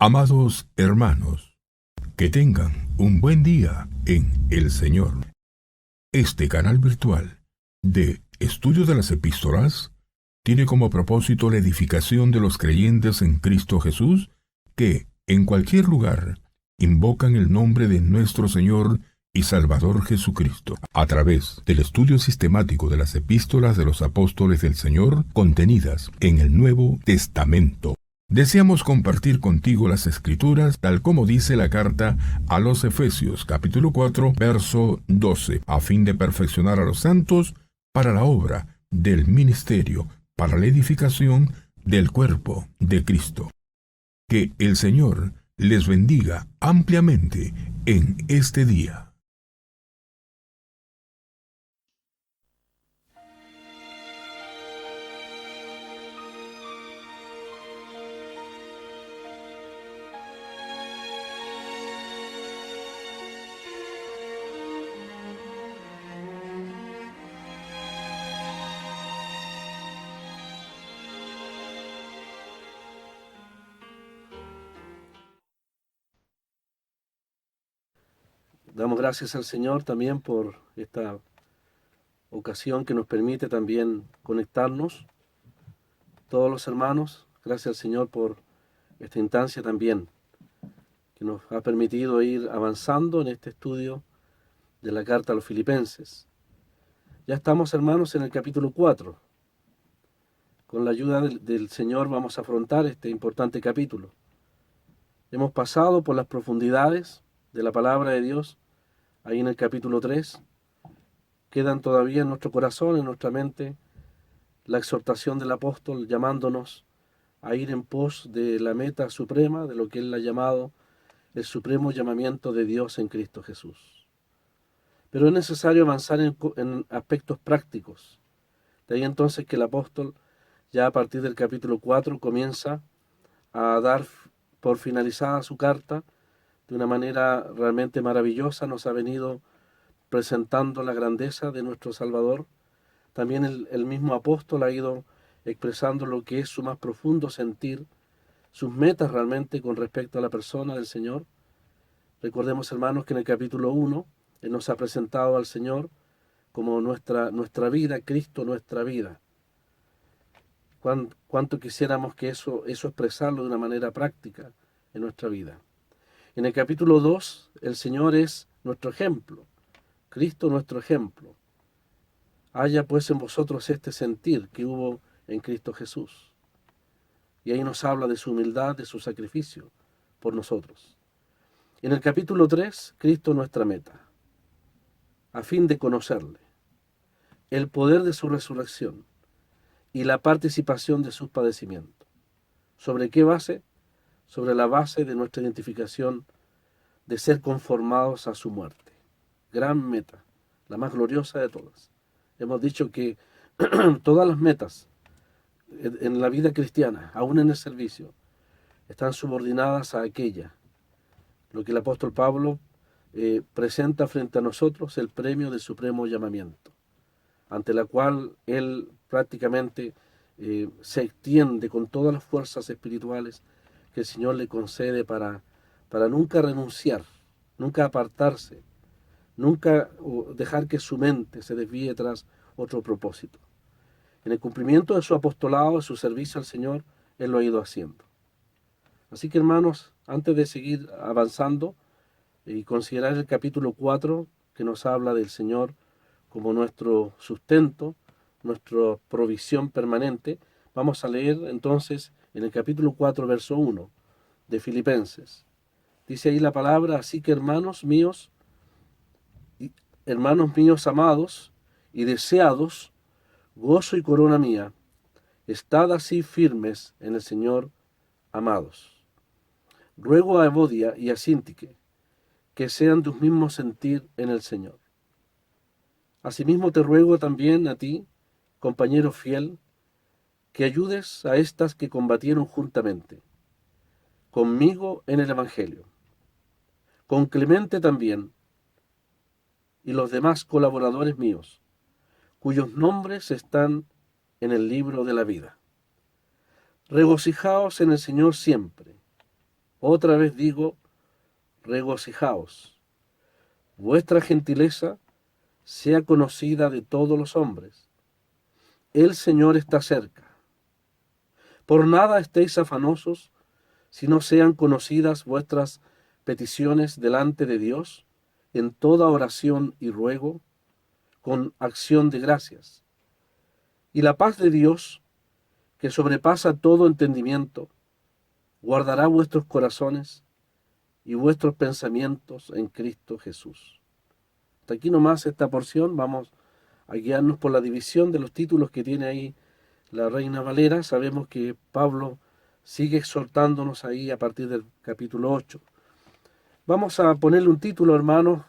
Amados hermanos, que tengan un buen día en el Señor. Este canal virtual de Estudio de las Epístolas tiene como propósito la edificación de los creyentes en Cristo Jesús que, en cualquier lugar, invocan el nombre de nuestro Señor y Salvador Jesucristo, a través del estudio sistemático de las epístolas de los apóstoles del Señor contenidas en el Nuevo Testamento. Deseamos compartir contigo las Escrituras tal como dice la carta a los Efesios capítulo 4, verso 12, a fin de perfeccionar a los santos para la obra del ministerio, para la edificación del cuerpo de Cristo. Que el Señor les bendiga ampliamente en este día. Damos gracias al Señor también por esta ocasión que nos permite también conectarnos, todos los hermanos. Gracias al Señor por esta instancia también, que nos ha permitido ir avanzando en este estudio de la carta a los Filipenses. Ya estamos, hermanos, en el capítulo 4. Con la ayuda del Señor vamos a afrontar este importante capítulo. Hemos pasado por las profundidades de la palabra de Dios, ahí en el capítulo 3. Quedan todavía en nuestro corazón, en nuestra mente, la exhortación del apóstol llamándonos a ir en pos de la meta suprema, de lo que él ha llamado el supremo llamamiento de Dios en Cristo Jesús. Pero es necesario avanzar en aspectos prácticos. De ahí entonces que el apóstol, ya a partir del capítulo 4, comienza a dar por finalizada su carta de una manera realmente maravillosa. Nos ha venido presentando la grandeza de nuestro Salvador. También el mismo apóstol ha ido expresando lo que es su más profundo sentir, sus metas realmente con respecto a la persona del Señor. Recordemos, hermanos, que en el capítulo 1 Él nos ha presentado al Señor como nuestra vida, Cristo nuestra vida. Cuánto quisiéramos que eso expresarlo de una manera práctica en nuestra vida. En el capítulo 2, el Señor es nuestro ejemplo, Cristo nuestro ejemplo. Haya pues en vosotros este sentir que hubo en Cristo Jesús. Y ahí nos habla de su humildad, de su sacrificio por nosotros. En el capítulo 3, Cristo nuestra meta, a fin de conocerle, el poder de su resurrección y la participación de sus padecimientos. ¿Sobre qué base? Sobre la base de nuestra identificación de ser conformados a su muerte. Gran meta, la más gloriosa de todas. Hemos dicho que todas las metas en la vida cristiana, aún en el servicio, están subordinadas a aquella. Lo que el apóstol Pablo presenta frente a nosotros, el premio del supremo llamamiento, ante la cual él prácticamente se extiende con todas las fuerzas espirituales que el Señor le concede para nunca renunciar, nunca apartarse, nunca dejar que su mente se desvíe tras otro propósito. En el cumplimiento de su apostolado, de su servicio al Señor, Él lo ha ido haciendo. Así que, hermanos, antes de seguir avanzando y considerar el capítulo 4, que nos habla del Señor como nuestro sustento, nuestra provisión permanente, vamos a leer entonces en el capítulo 4, verso 1 de Filipenses. Dice ahí la palabra: así que hermanos míos amados y deseados, gozo y corona mía, estad así firmes en el Señor, amados. Ruego a Evodia y a Síntique que sean de un mismo sentir en el Señor. Asimismo te ruego también a ti, compañero fiel, que ayudes a estas que combatieron juntamente conmigo en el Evangelio, con Clemente también, y los demás colaboradores míos, cuyos nombres están en el libro de la vida. Regocijaos en el Señor siempre. Otra vez digo, regocijaos. Vuestra gentileza sea conocida de todos los hombres. El Señor está cerca. Por nada estéis afanosos, si no sean conocidas vuestras peticiones delante de Dios, en toda oración y ruego, con acción de gracias. Y la paz de Dios, que sobrepasa todo entendimiento, guardará vuestros corazones y vuestros pensamientos en Cristo Jesús. Hasta aquí nomás esta porción. Vamos a guiarnos por la división de los títulos que tiene ahí la Reina Valera. Sabemos que Pablo sigue exhortándonos ahí a partir del capítulo 8. Vamos a ponerle un título, hermanos,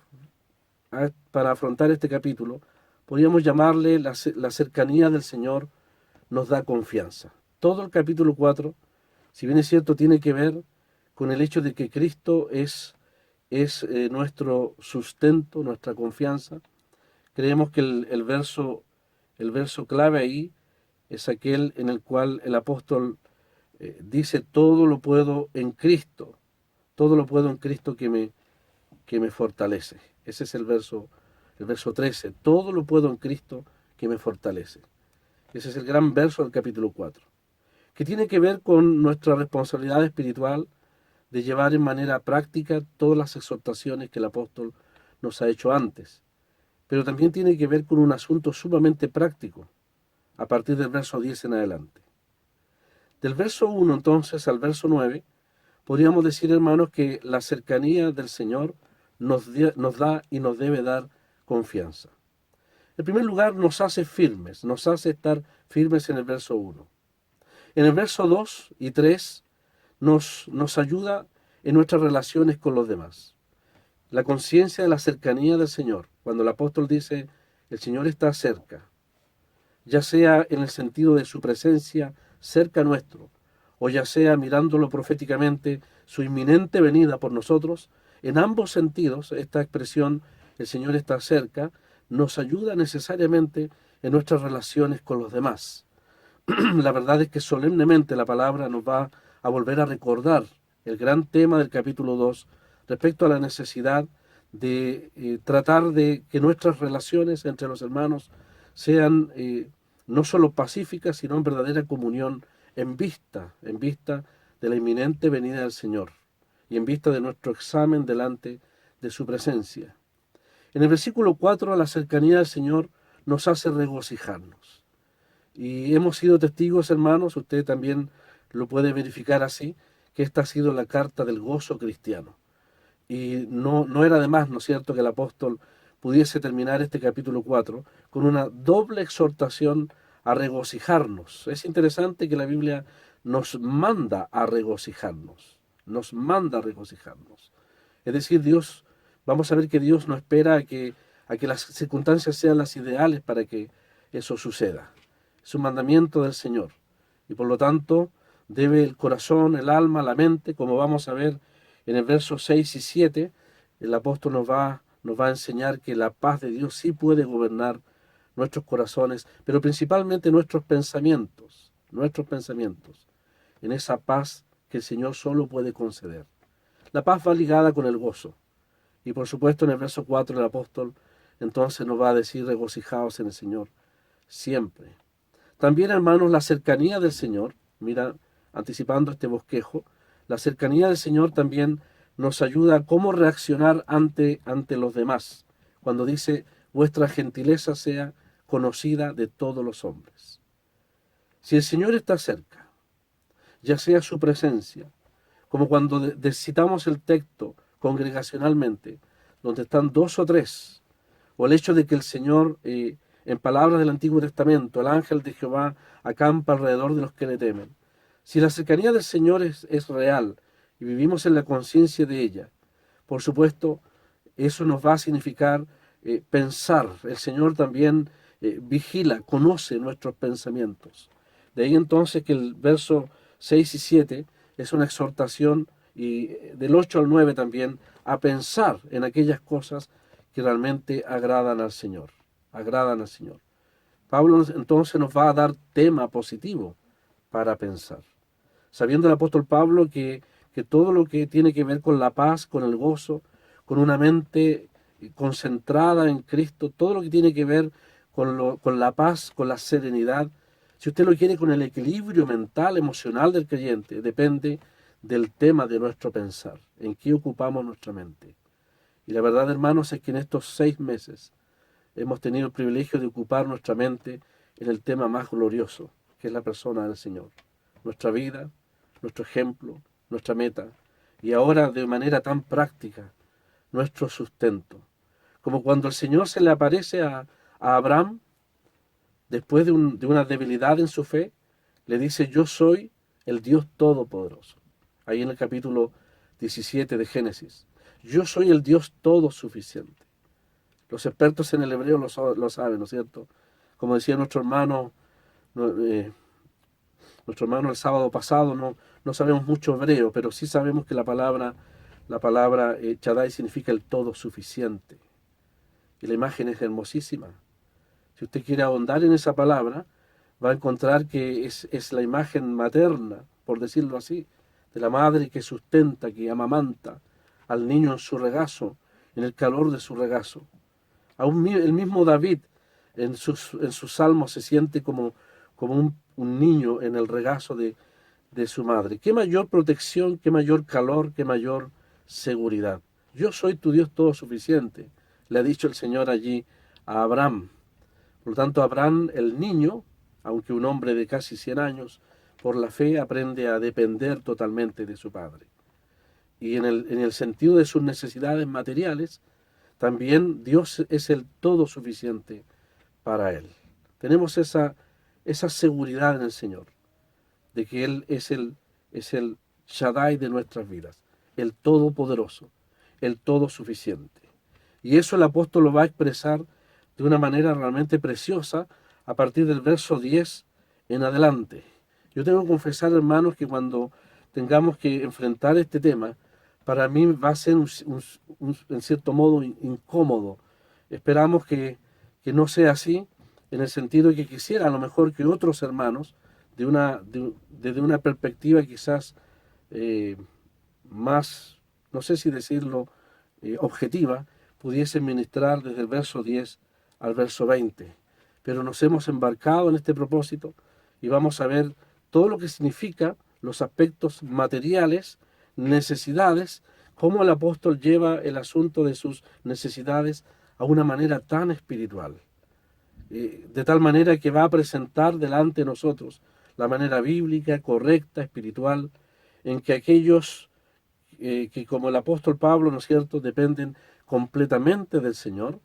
para afrontar este capítulo. Podríamos llamarle la cercanía del Señor nos da confianza. Todo el capítulo 4, si bien es cierto, tiene que ver con el hecho de que Cristo es nuestro sustento, nuestra confianza. Creemos que el verso clave ahí es aquel en el cual el apóstol dice, todo lo puedo en Cristo que me fortalece. Ese es el verso 13, todo lo puedo en Cristo que me fortalece. Ese es el gran verso del capítulo 4, que tiene que ver con nuestra responsabilidad espiritual de llevar en manera práctica todas las exhortaciones que el apóstol nos ha hecho antes. Pero también tiene que ver con un asunto sumamente práctico, a partir del verso 10 en adelante. Del verso 1 entonces al verso 9, podríamos decir, hermanos, que la cercanía del Señor nos da y nos debe dar confianza. En primer lugar, nos hace firmes, nos hace estar firmes en el verso 1. En el verso 2 y 3 nos ayuda en nuestras relaciones con los demás. La conciencia de la cercanía del Señor, cuando el apóstol dice, el Señor está cerca, ya sea en el sentido de su presencia cerca nuestro, o ya sea mirándolo proféticamente, su inminente venida por nosotros, en ambos sentidos, esta expresión, el Señor está cerca, nos ayuda necesariamente en nuestras relaciones con los demás. La verdad es que solemnemente la palabra nos va a volver a recordar el gran tema del capítulo 2 respecto a la necesidad de tratar de que nuestras relaciones entre los hermanos sean no solo pacíficas, sino en verdadera comunión en vista de la inminente venida del Señor y en vista de nuestro examen delante de su presencia. En el versículo 4, la cercanía del Señor nos hace regocijarnos. Y hemos sido testigos, hermanos, usted también lo puede verificar así, que esta ha sido la carta del gozo cristiano. Y no era de más, ¿no es cierto?, que el apóstol pudiese terminar este capítulo 4 con una doble exhortación a regocijarnos. Es interesante que la Biblia nos manda a regocijarnos, nos manda a regocijarnos. Es decir, vamos a ver que Dios no espera a que las circunstancias sean las ideales para que eso suceda. Es un mandamiento del Señor. Y por lo tanto, debe el corazón, el alma, la mente, como vamos a ver en el verso 6 y 7, el apóstol nos va a enseñar que la paz de Dios sí puede gobernar nuestros corazones, pero principalmente nuestros pensamientos, en esa paz que el Señor solo puede conceder. La paz va ligada con el gozo. Y por supuesto en el verso 4 el apóstol entonces nos va a decir, regocijaos en el Señor siempre. También, hermanos, la cercanía del Señor, mira, anticipando este bosquejo, la cercanía del Señor también nos ayuda a cómo reaccionar ante los demás, cuando dice, vuestra gentileza sea conocida de todos los hombres. Si el Señor está cerca, ya sea su presencia, como cuando citamos el texto congregacionalmente, donde están 2 o 3, o el hecho de que el Señor, en palabras del Antiguo Testamento, el ángel de Jehová acampa alrededor de los que le temen. Si la cercanía del Señor es real y vivimos en la conciencia de ella, por supuesto, eso nos va a significar pensar. El Señor también vigila, conoce nuestros pensamientos. De ahí entonces que el verso 6 y 7 es una exhortación, y del 8 al 9 también, a pensar en aquellas cosas que realmente agradan al Señor. Pablo entonces nos va a dar tema positivo para pensar. Sabiendo el apóstol Pablo que que todo lo que tiene que ver con la paz, con el gozo, con una mente concentrada en Cristo, todo lo que tiene que ver con la paz, con la serenidad, si usted lo quiere con el equilibrio mental, emocional del creyente, depende del tema de nuestro pensar, en qué ocupamos nuestra mente. Y la verdad, hermanos, es que en estos 6 meses hemos tenido el privilegio de ocupar nuestra mente en el tema más glorioso, que es la persona del Señor. Nuestra vida, nuestro ejemplo, nuestra meta, y ahora de manera tan práctica, nuestro sustento. Como cuando el Señor se le aparece a Abraham, después de una debilidad en su fe, le dice: yo soy el Dios Todopoderoso. Ahí en el capítulo 17 de Génesis. Yo soy el Dios todo suficiente. Los expertos en el hebreo lo saben, ¿no es cierto? Como decía nuestro hermano el sábado pasado, no sabemos mucho hebreo, pero sí sabemos que la palabra Shaddai significa el todo suficiente. Y la imagen es hermosísima. Si usted quiere ahondar en esa palabra, va a encontrar que es la imagen materna, por decirlo así, de la madre que sustenta, que amamanta al niño en su regazo, en el calor de su regazo. Aún el mismo David en sus salmos se siente como un niño en el regazo de su madre. ¿Qué mayor protección, qué mayor calor, qué mayor seguridad? Yo soy tu Dios todo suficiente, le ha dicho el Señor allí a Abraham. Por lo tanto, Abraham, el niño, aunque un hombre de casi 100 años, por la fe aprende a depender totalmente de su padre. Y en el sentido de sus necesidades materiales, también Dios es el todo suficiente para él. Tenemos esa seguridad en el Señor, de que Él es el Shaddai de nuestras vidas, el Todopoderoso, el Todo suficiente. Y eso el apóstol lo va a expresar de una manera realmente preciosa a partir del verso 10 en adelante. Yo tengo que confesar, hermanos, que cuando tengamos que enfrentar este tema, para mí va a ser en cierto modo incómodo. Esperamos que no sea así, en el sentido de que quisiera a lo mejor que otros hermanos, desde una perspectiva quizás más, no sé si decirlo, objetiva, pudiesen ministrar desde el verso 10 al verso 20. Pero nos hemos embarcado en este propósito y vamos a ver todo lo que significa los aspectos materiales, necesidades, cómo el apóstol lleva el asunto de sus necesidades a una manera tan espiritual. De tal manera que va a presentar delante de nosotros la manera bíblica, correcta, espiritual, en que aquellos que como el apóstol Pablo, ¿no es cierto?, dependen completamente del Señor,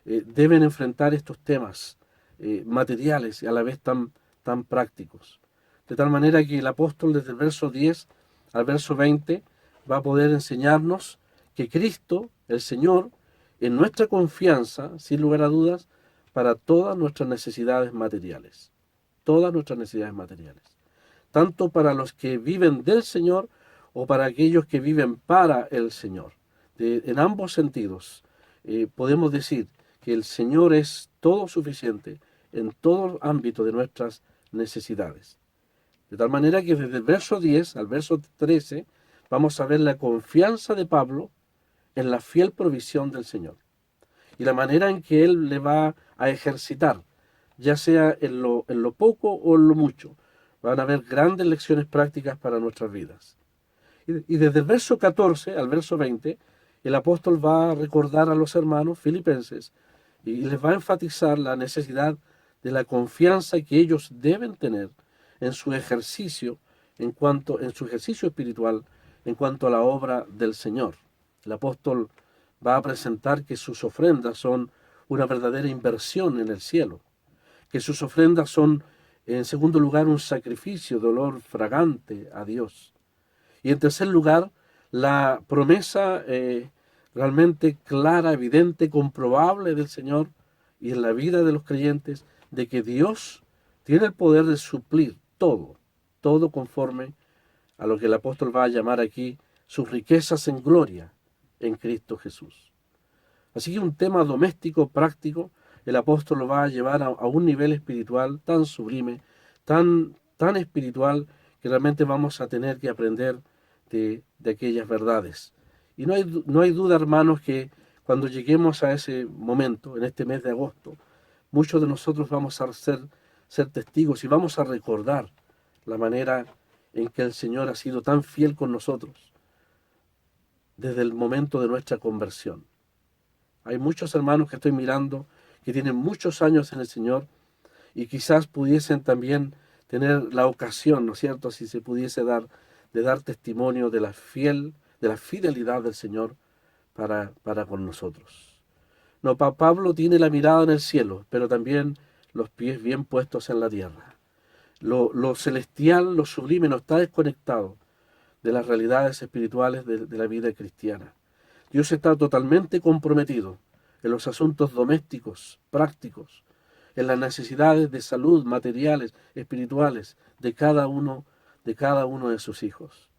deben enfrentar estos temas materiales y a la vez tan prácticos. De tal manera que el apóstol desde el verso 10 al verso 20 va a poder enseñarnos que Cristo, el Señor, en nuestra confianza, sin lugar a dudas, para todas nuestras necesidades materiales. Todas nuestras necesidades materiales. Tanto para los que viven del Señor o para aquellos que viven para el Señor. En ambos sentidos podemos decir que el Señor es todo suficiente en todo ámbito de nuestras necesidades. De tal manera que desde el verso 10 al verso 13 vamos a ver la confianza de Pablo en la fiel provisión del Señor y la manera en que Él le va a ejercitar, ya sea en lo poco o en lo mucho. Van a haber grandes lecciones prácticas para nuestras vidas. Y desde el verso 14 al verso 20, el apóstol va a recordar a los hermanos filipenses y les va a enfatizar la necesidad de la confianza que ellos deben tener en su ejercicio espiritual en cuanto a la obra del Señor. El apóstol va a presentar que sus ofrendas son una verdadera inversión en el cielo, que sus ofrendas son, en segundo lugar, un sacrificio de olor fragante a Dios. Y en tercer lugar, la promesa realmente clara, evidente, comprobable del Señor y en la vida de los creyentes, de que Dios tiene el poder de suplir todo conforme a lo que el apóstol va a llamar aquí sus riquezas en gloria en Cristo Jesús. Así que un tema doméstico, práctico, el apóstol lo va a llevar a un nivel espiritual tan sublime, tan espiritual, que realmente vamos a tener que aprender de aquellas verdades. Y no hay duda, hermanos, que cuando lleguemos a ese momento, en este mes de agosto, muchos de nosotros vamos a ser testigos y vamos a recordar la manera en que el Señor ha sido tan fiel con nosotros desde el momento de nuestra conversión. Hay muchos hermanos que estoy mirando que tienen muchos años en el Señor y quizás pudiesen también tener la ocasión, ¿no es cierto?, si se pudiese dar, de dar testimonio de la fidelidad del Señor para con nosotros. No, Pablo tiene la mirada en el cielo, pero también los pies bien puestos en la tierra. Lo celestial, lo sublime, no está desconectado de las realidades espirituales de la vida cristiana. Dios está totalmente comprometido en los asuntos domésticos, prácticos, en las necesidades de salud, materiales, espirituales de cada uno de sus hijos.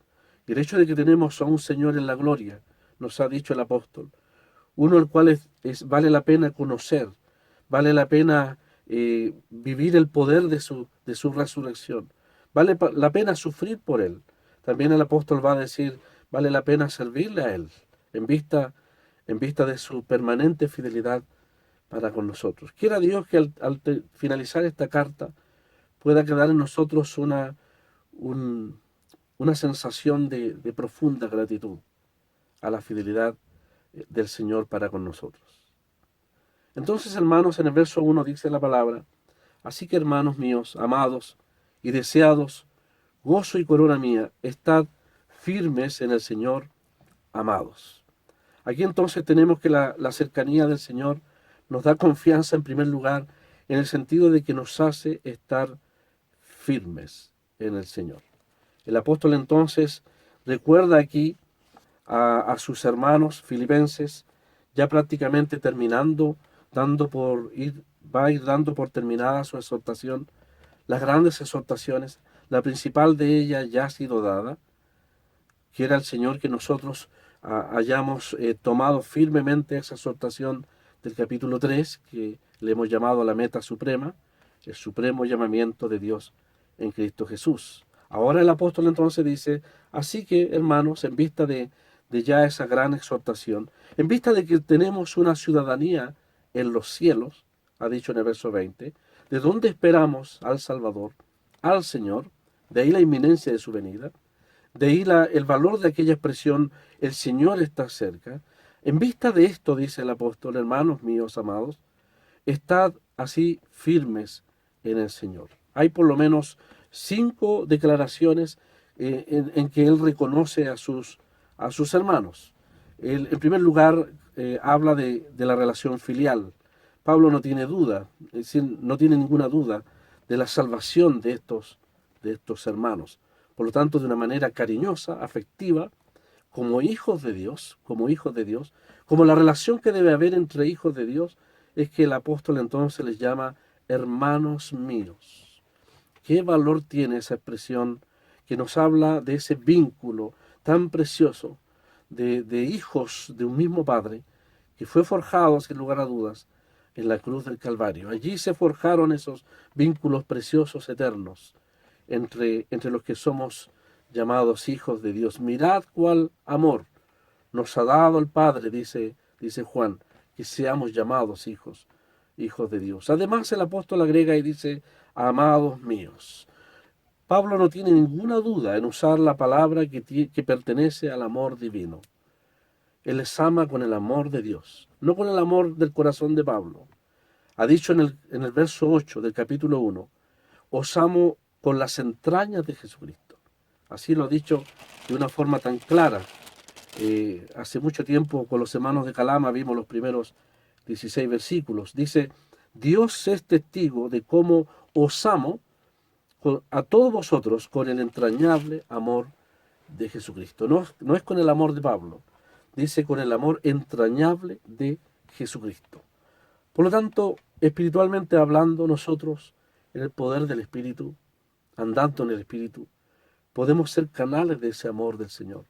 Y el hecho de que tenemos a un Señor en la gloria, nos ha dicho el apóstol, uno el cual vale la pena conocer, vale la pena vivir el poder de su resurrección, vale la pena sufrir por Él. También el apóstol va a decir, vale la pena servirle a Él, en vista de su permanente fidelidad para con nosotros. Quiera Dios que al finalizar esta carta pueda quedar en nosotros una sensación de profunda gratitud a la fidelidad del Señor para con nosotros. Entonces, hermanos, en el verso 1 dice la palabra, así que, hermanos míos, amados y deseados, gozo y corona mía, estad firmes en el Señor, amados. Aquí entonces tenemos que la cercanía del Señor nos da confianza en primer lugar en el sentido de que nos hace estar firmes en el Señor. El apóstol entonces recuerda aquí a sus hermanos filipenses, ya prácticamente terminando, va a ir dando por terminada su exhortación, las grandes exhortaciones, la principal de ellas ya ha sido dada. Quiera el Señor que nosotros hayamos tomado firmemente esa exhortación del capítulo 3, que le hemos llamado la meta suprema, el supremo llamamiento de Dios en Cristo Jesús. Ahora el apóstol entonces dice, así que, hermanos, en vista de ya esa gran exhortación, en vista de que tenemos una ciudadanía en los cielos, ha dicho en el verso 20, de donde esperamos al Salvador, al Señor, de ahí la inminencia de su venida, de ahí el valor de aquella expresión, el Señor está cerca. En vista de esto, dice el apóstol, hermanos míos amados, estad así firmes en el Señor. Hay por lo menos 5 declaraciones en que él reconoce a sus hermanos. En primer lugar, habla de la relación filial. Pablo no tiene duda, es decir, no tiene ninguna duda de la salvación de estos hermanos. Por lo tanto, de una manera cariñosa, afectiva, como hijos de Dios, como la relación que debe haber entre hijos de Dios, es que el apóstol entonces les llama hermanos míos. ¿Qué valor tiene esa expresión que nos habla de ese vínculo tan precioso de hijos de un mismo Padre, que fue forjado, sin lugar a dudas, en la cruz del Calvario? Allí se forjaron esos vínculos preciosos eternos entre los que somos llamados hijos de Dios. Mirad cuál amor nos ha dado el Padre, dice Juan, que seamos llamados hijos de Dios. Además, el apóstol agrega y dice, amados míos. Pablo no tiene ninguna duda en usar la palabra que pertenece al amor divino. Él les ama con el amor de Dios, no con el amor del corazón de Pablo. Ha dicho en el verso 8 del capítulo 1, os amo con las entrañas de Jesucristo. Así lo ha dicho de una forma tan clara. Hace mucho tiempo con los hermanos de Calama vimos los primeros 16 versículos. Dice, Dios es testigo de cómo os amo a todos vosotros con el entrañable amor de Jesucristo. No es con el amor de Pablo, dice con el amor entrañable de Jesucristo. Por lo tanto, espiritualmente hablando, nosotros, en el poder del Espíritu, andando en el Espíritu, podemos ser canales de ese amor del Señor,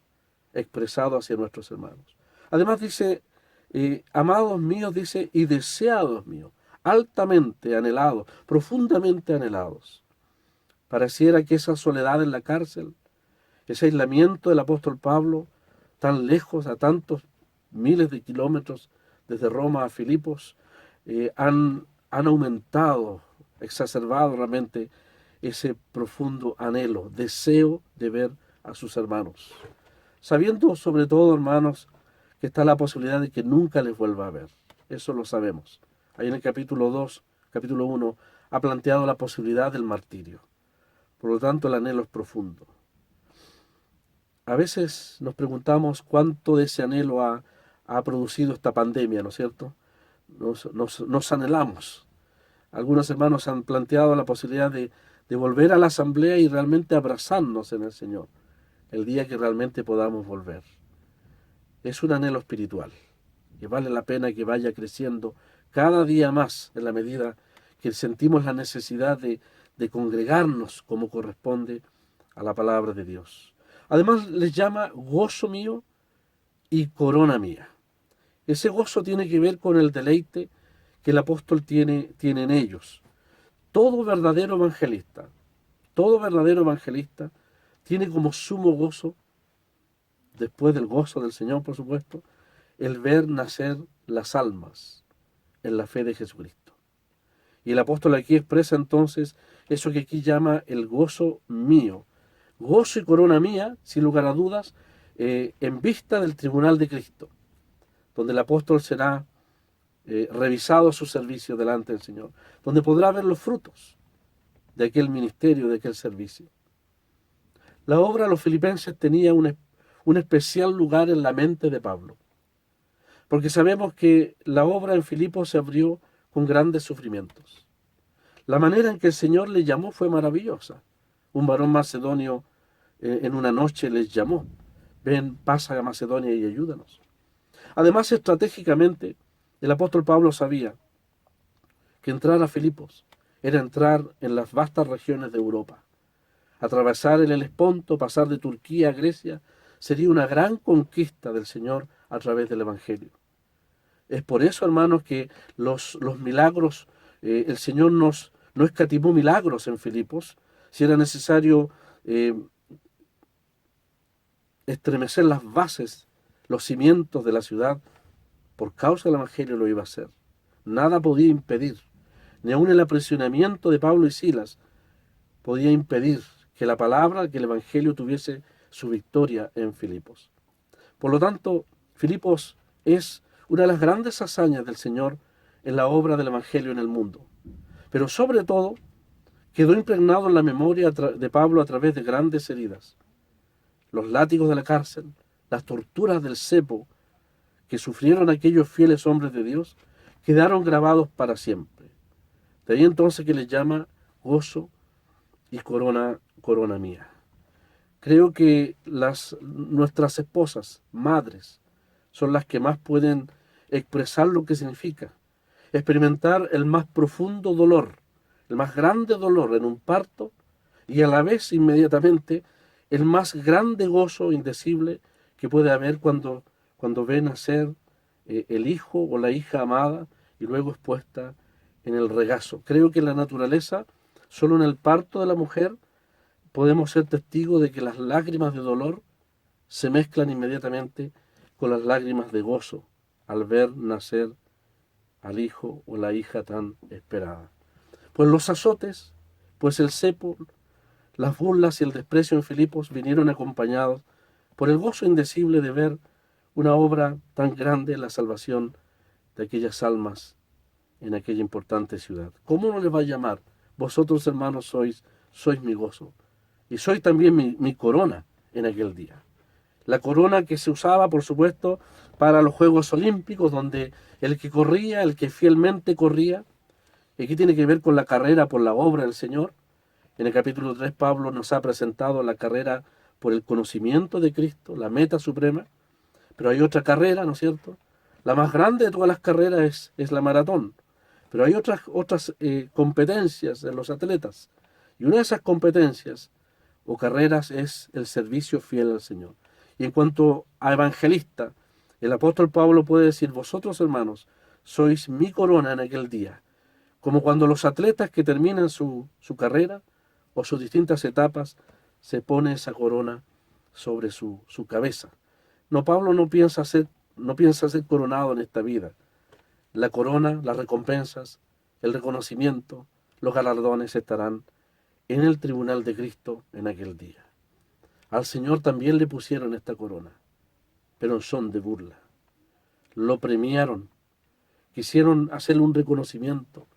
expresado hacia nuestros hermanos. Además dice, amados míos, dice, y deseados míos, altamente anhelados, profundamente anhelados. Pareciera que esa soledad en la cárcel, ese aislamiento del apóstol Pablo, tan lejos, a tantos miles de kilómetros desde Roma a Filipos, han aumentado, exacerbado realmente ese profundo anhelo, deseo de ver a sus hermanos. Sabiendo sobre todo, hermanos, que está la posibilidad de que nunca les vuelva a ver. Eso lo sabemos. Ahí en el capítulo 2, capítulo 1, ha planteado la posibilidad del martirio. Por lo tanto, el anhelo es profundo. A veces nos preguntamos cuánto de ese anhelo ha producido esta pandemia, ¿no es cierto? Nos anhelamos. Algunos hermanos han planteado la posibilidad de volver a la asamblea y realmente abrazarnos en el Señor, el día que realmente podamos volver. Es un anhelo espiritual, que vale la pena que vaya creciendo cada día más en la medida que sentimos la necesidad de congregarnos como corresponde a la palabra de Dios. Además les llama gozo mío y corona mía. Ese gozo tiene que ver con el deleite que el apóstol tiene en ellos. Todo verdadero evangelista tiene como sumo gozo, después del gozo del Señor, por supuesto, el ver nacer las almas en la fe de Jesucristo. Y el apóstol aquí expresa entonces eso que aquí llama el gozo mío. Gozo y corona mía, sin lugar a dudas, en vista del tribunal de Cristo, donde el apóstol será revisado su servicio delante del Señor, donde podrá ver los frutos de aquel ministerio, de aquel servicio. La obra de los filipenses tenía un especial lugar en la mente de Pablo, porque sabemos que la obra en Filipos se abrió con grandes sufrimientos. La manera en que el Señor le llamó fue maravillosa. Un varón macedonio en una noche les llamó: ven, pasa a Macedonia y ayúdanos. Además, estratégicamente, el apóstol Pablo sabía que entrar a Filipos era entrar en las vastas regiones de Europa. Atravesar el Helesponto, pasar de Turquía a Grecia, sería una gran conquista del Señor a través del Evangelio. Es por eso, hermanos, que los milagros, el Señor no escatimó milagros en Filipos. Si era necesario estremecer las bases, los cimientos de la ciudad, por causa del Evangelio lo iba a hacer. Nada podía impedir, ni aun el aprisionamiento de Pablo y Silas podía impedir que la palabra, que el Evangelio tuviese su victoria en Filipos. Por lo tanto, Filipos es una de las grandes hazañas del Señor en la obra del Evangelio en el mundo. Pero sobre todo, quedó impregnado en la memoria de Pablo a través de grandes heridas. Los látigos de la cárcel, las torturas del cepo que sufrieron aquellos fieles hombres de Dios, quedaron grabados para siempre. De ahí entonces que les llama gozo y corona mía. Creo que nuestras esposas, madres, son las que más pueden expresar lo que significa experimentar el más profundo dolor, el más grande dolor en un parto, y a la vez inmediatamente el más grande gozo indecible que puede haber cuando ve nacer el hijo o la hija amada y luego expuesta en el regazo. Creo que en la naturaleza, solo en el parto de la mujer, podemos ser testigos de que las lágrimas de dolor se mezclan inmediatamente con las lágrimas de gozo al ver nacer al hijo o la hija tan esperada. Pues los azotes, pues el cepo, las burlas y el desprecio en Filipos vinieron acompañados por el gozo indecible de ver una obra tan grande, la salvación de aquellas almas en aquella importante ciudad. ¿Cómo no les va a llamar? Vosotros, hermanos, sois mi gozo, y sois también mi corona en aquel día. La corona que se usaba, por supuesto, para los Juegos Olímpicos, donde el que corría, el que fielmente corría, y aquí tiene que ver con la carrera por la obra del Señor. En el capítulo 3 Pablo nos ha presentado la carrera por el conocimiento de Cristo, la meta suprema, pero hay otra carrera, ¿no es cierto? La más grande de todas las carreras es la maratón, pero hay otras competencias en los atletas, y una de esas competencias o carreras es el servicio fiel al Señor. Y en cuanto a evangelista, el apóstol Pablo puede decir: vosotros, hermanos, sois mi corona en aquel día. Como cuando los atletas que terminan su carrera o sus distintas etapas, se pone esa corona sobre su cabeza. No, Pablo no piensa ser coronado en esta vida. La corona, las recompensas, el reconocimiento, los galardones estarán en el tribunal de Cristo en aquel día. Al Señor también le pusieron esta corona, pero en son de burla. Lo premiaron, quisieron hacerle un reconocimiento,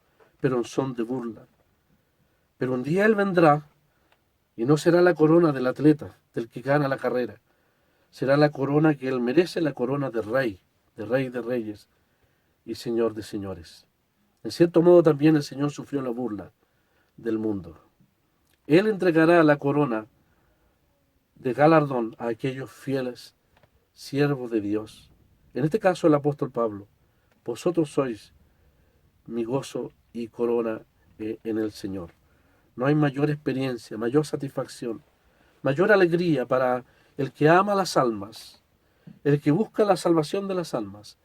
pero en son de burla. Pero un día Él vendrá y no será la corona del atleta, del que gana la carrera. Será la corona que Él merece, la corona de Rey de Reyes y Señor de Señores. En cierto modo también el Señor sufrió la burla del mundo. Él entregará la corona de galardón a aquellos fieles siervos de Dios. En este caso el apóstol Pablo. Vosotros sois mi gozo y corona en el Señor. No hay mayor experiencia, mayor satisfacción, mayor alegría para el que ama las almas, el que busca la salvación de las almas,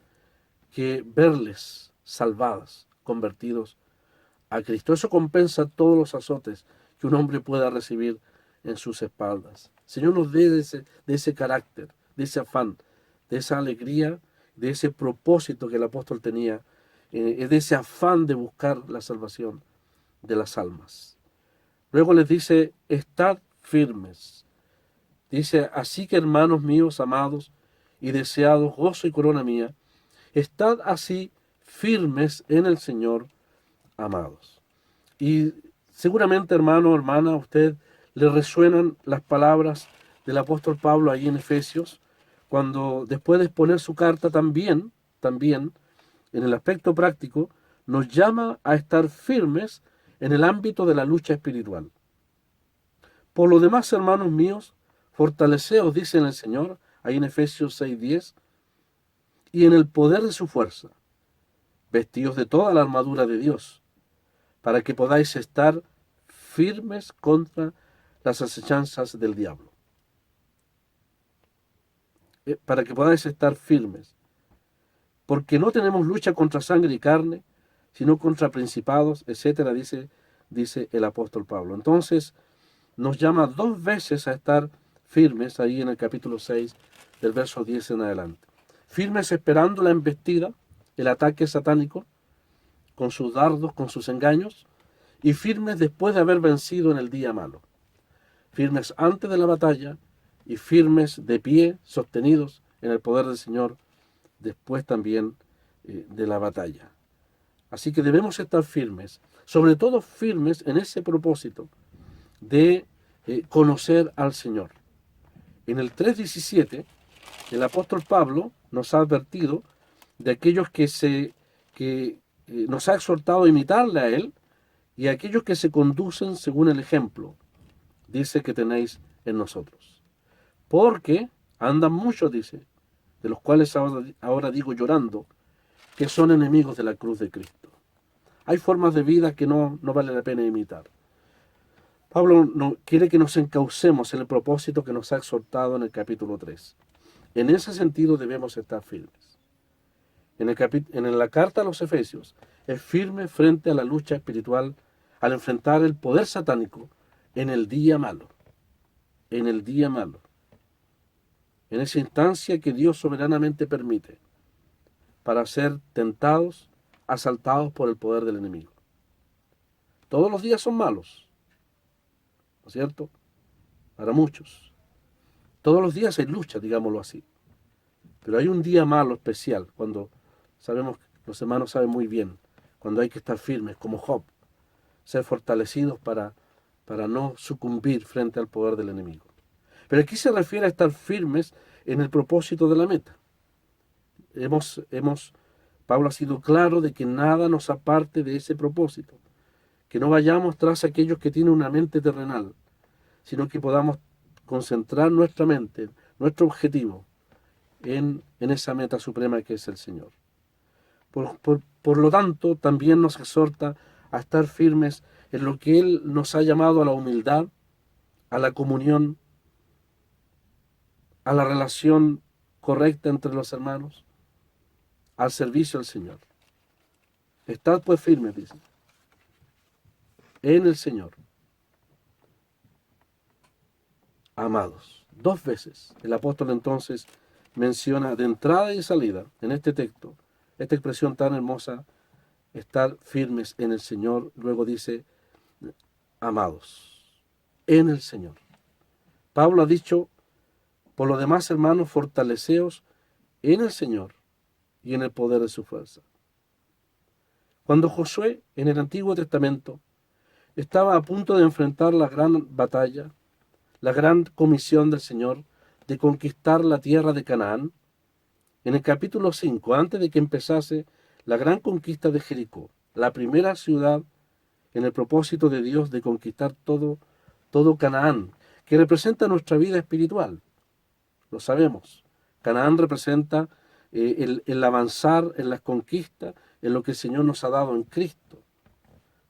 que verles salvadas, convertidos a Cristo. Eso compensa todos los azotes que un hombre pueda recibir en sus espaldas. El Señor nos dé de ese carácter, de ese afán, de esa alegría, de ese propósito que el apóstol tenía, de ese afán de buscar la salvación de las almas. Luego les dice, estad firmes. Dice, así que hermanos míos, amados y deseados, gozo y corona mía, estad así firmes en el Señor, amados. Y seguramente, hermano, hermana, a usted le resuenan las palabras del apóstol Pablo ahí en Efesios, cuando después de exponer su carta también, en el aspecto práctico, nos llama a estar firmes en el ámbito de la lucha espiritual. Por lo demás, hermanos míos, fortaleceos, dice el Señor, ahí en Efesios 6:10, y en el poder de su fuerza, vestidos de toda la armadura de Dios, para que podáis estar firmes contra las acechanzas del diablo. Para que podáis estar firmes. Porque no tenemos lucha contra sangre y carne, sino contra principados, etcétera, dice el apóstol Pablo. Entonces, nos llama 2 veces a estar firmes, ahí en el capítulo 6, del verso 10 en adelante. Firmes esperando la embestida, el ataque satánico, con sus dardos, con sus engaños, y firmes después de haber vencido en el día malo. Firmes antes de la batalla y firmes de pie, sostenidos en el poder del Señor, después también de la batalla. Así que debemos estar firmes, sobre todo firmes en ese propósito de conocer al Señor. En el 3:17, el apóstol Pablo nos ha advertido de aquellos que nos ha exhortado a imitarle a Él y a aquellos que se conducen según el ejemplo, dice que tenéis en nosotros. Porque andan muchos, dice, de los cuales ahora digo llorando, que son enemigos de la cruz de Cristo. Hay formas de vida que no vale la pena imitar. Pablo quiere que nos encaucemos en el propósito que nos ha exhortado en el capítulo 3. En ese sentido debemos estar firmes. En la carta a los Efesios es firme frente a la lucha espiritual al enfrentar el poder satánico en el día malo. En el día malo. En esa instancia que Dios soberanamente permite para ser tentados, asaltados por el poder del enemigo. Todos los días son malos, ¿no es cierto? Para muchos. Todos los días hay lucha, digámoslo así. Pero hay un día malo especial, cuando sabemos, los hermanos saben muy bien, cuando hay que estar firmes, como Job, ser fortalecidos para no sucumbir frente al poder del enemigo. Pero aquí se refiere a estar firmes en el propósito de la meta. Pablo ha sido claro de que nada nos aparte de ese propósito, que no vayamos tras aquellos que tienen una mente terrenal, sino que podamos concentrar nuestra mente, nuestro objetivo, en esa meta suprema que es el Señor. Por lo tanto, también nos exhorta a estar firmes en lo que Él nos ha llamado a la humildad, a la comunión, a la relación correcta entre los hermanos, al servicio al Señor. Estad pues firmes, dice, en el Señor. amados. 2 veces el apóstol entonces menciona de entrada y salida en este texto esta expresión tan hermosa, estar firmes en el Señor. Luego dice, amados, en el Señor. Pablo ha dicho, por lo demás, hermanos, fortaleceos en el Señor y en el poder de su fuerza. Cuando Josué, en el Antiguo Testamento, estaba a punto de enfrentar la gran batalla, la gran comisión del Señor de conquistar la tierra de Canaán, en el capítulo 5, antes de que empezase la gran conquista de Jericó, la primera ciudad en el propósito de Dios de conquistar todo Canaán, que representa nuestra vida espiritual. Lo sabemos. Canaán representa el avanzar en las conquistas, en lo que el Señor nos ha dado en Cristo.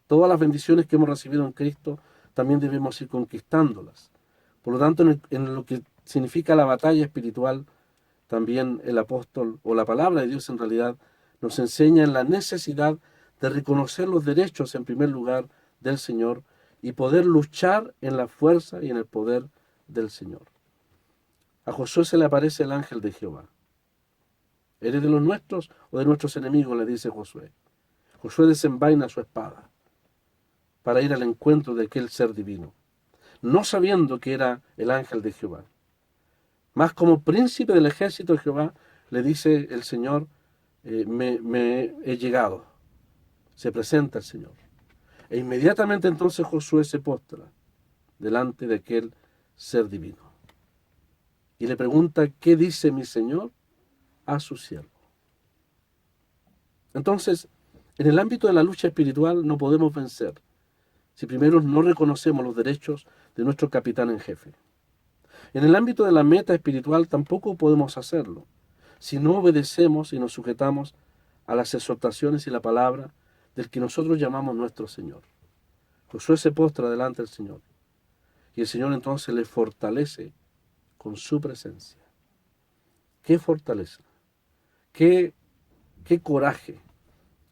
Todas las bendiciones que hemos recibido en Cristo también debemos ir conquistándolas. Por lo tanto, en lo que significa la batalla espiritual, también el apóstol o la palabra de Dios en realidad nos enseña en la necesidad de reconocer los derechos en primer lugar del Señor y poder luchar en la fuerza y en el poder del Señor. A Josué se le aparece el ángel de Jehová. ¿Eres de los nuestros o de nuestros enemigos?, le dice Josué. Josué desenvaina su espada para ir al encuentro de aquel ser divino, no sabiendo que era el ángel de Jehová. Más como príncipe del ejército de Jehová, le dice el Señor, me he llegado. Se presenta el Señor. E inmediatamente entonces Josué se postra delante de aquel ser divino. Y le pregunta, ¿qué dice mi Señor a su siervo? Entonces, en el ámbito de la lucha espiritual no podemos vencer si primero no reconocemos los derechos de nuestro capitán en jefe. En el ámbito de la meta espiritual tampoco podemos hacerlo si no obedecemos y nos sujetamos a las exhortaciones y la palabra del que nosotros llamamos nuestro Señor. Josué se postra delante del Señor y el Señor entonces le fortalece con su presencia. ¡Qué fortaleza! ¡Qué coraje!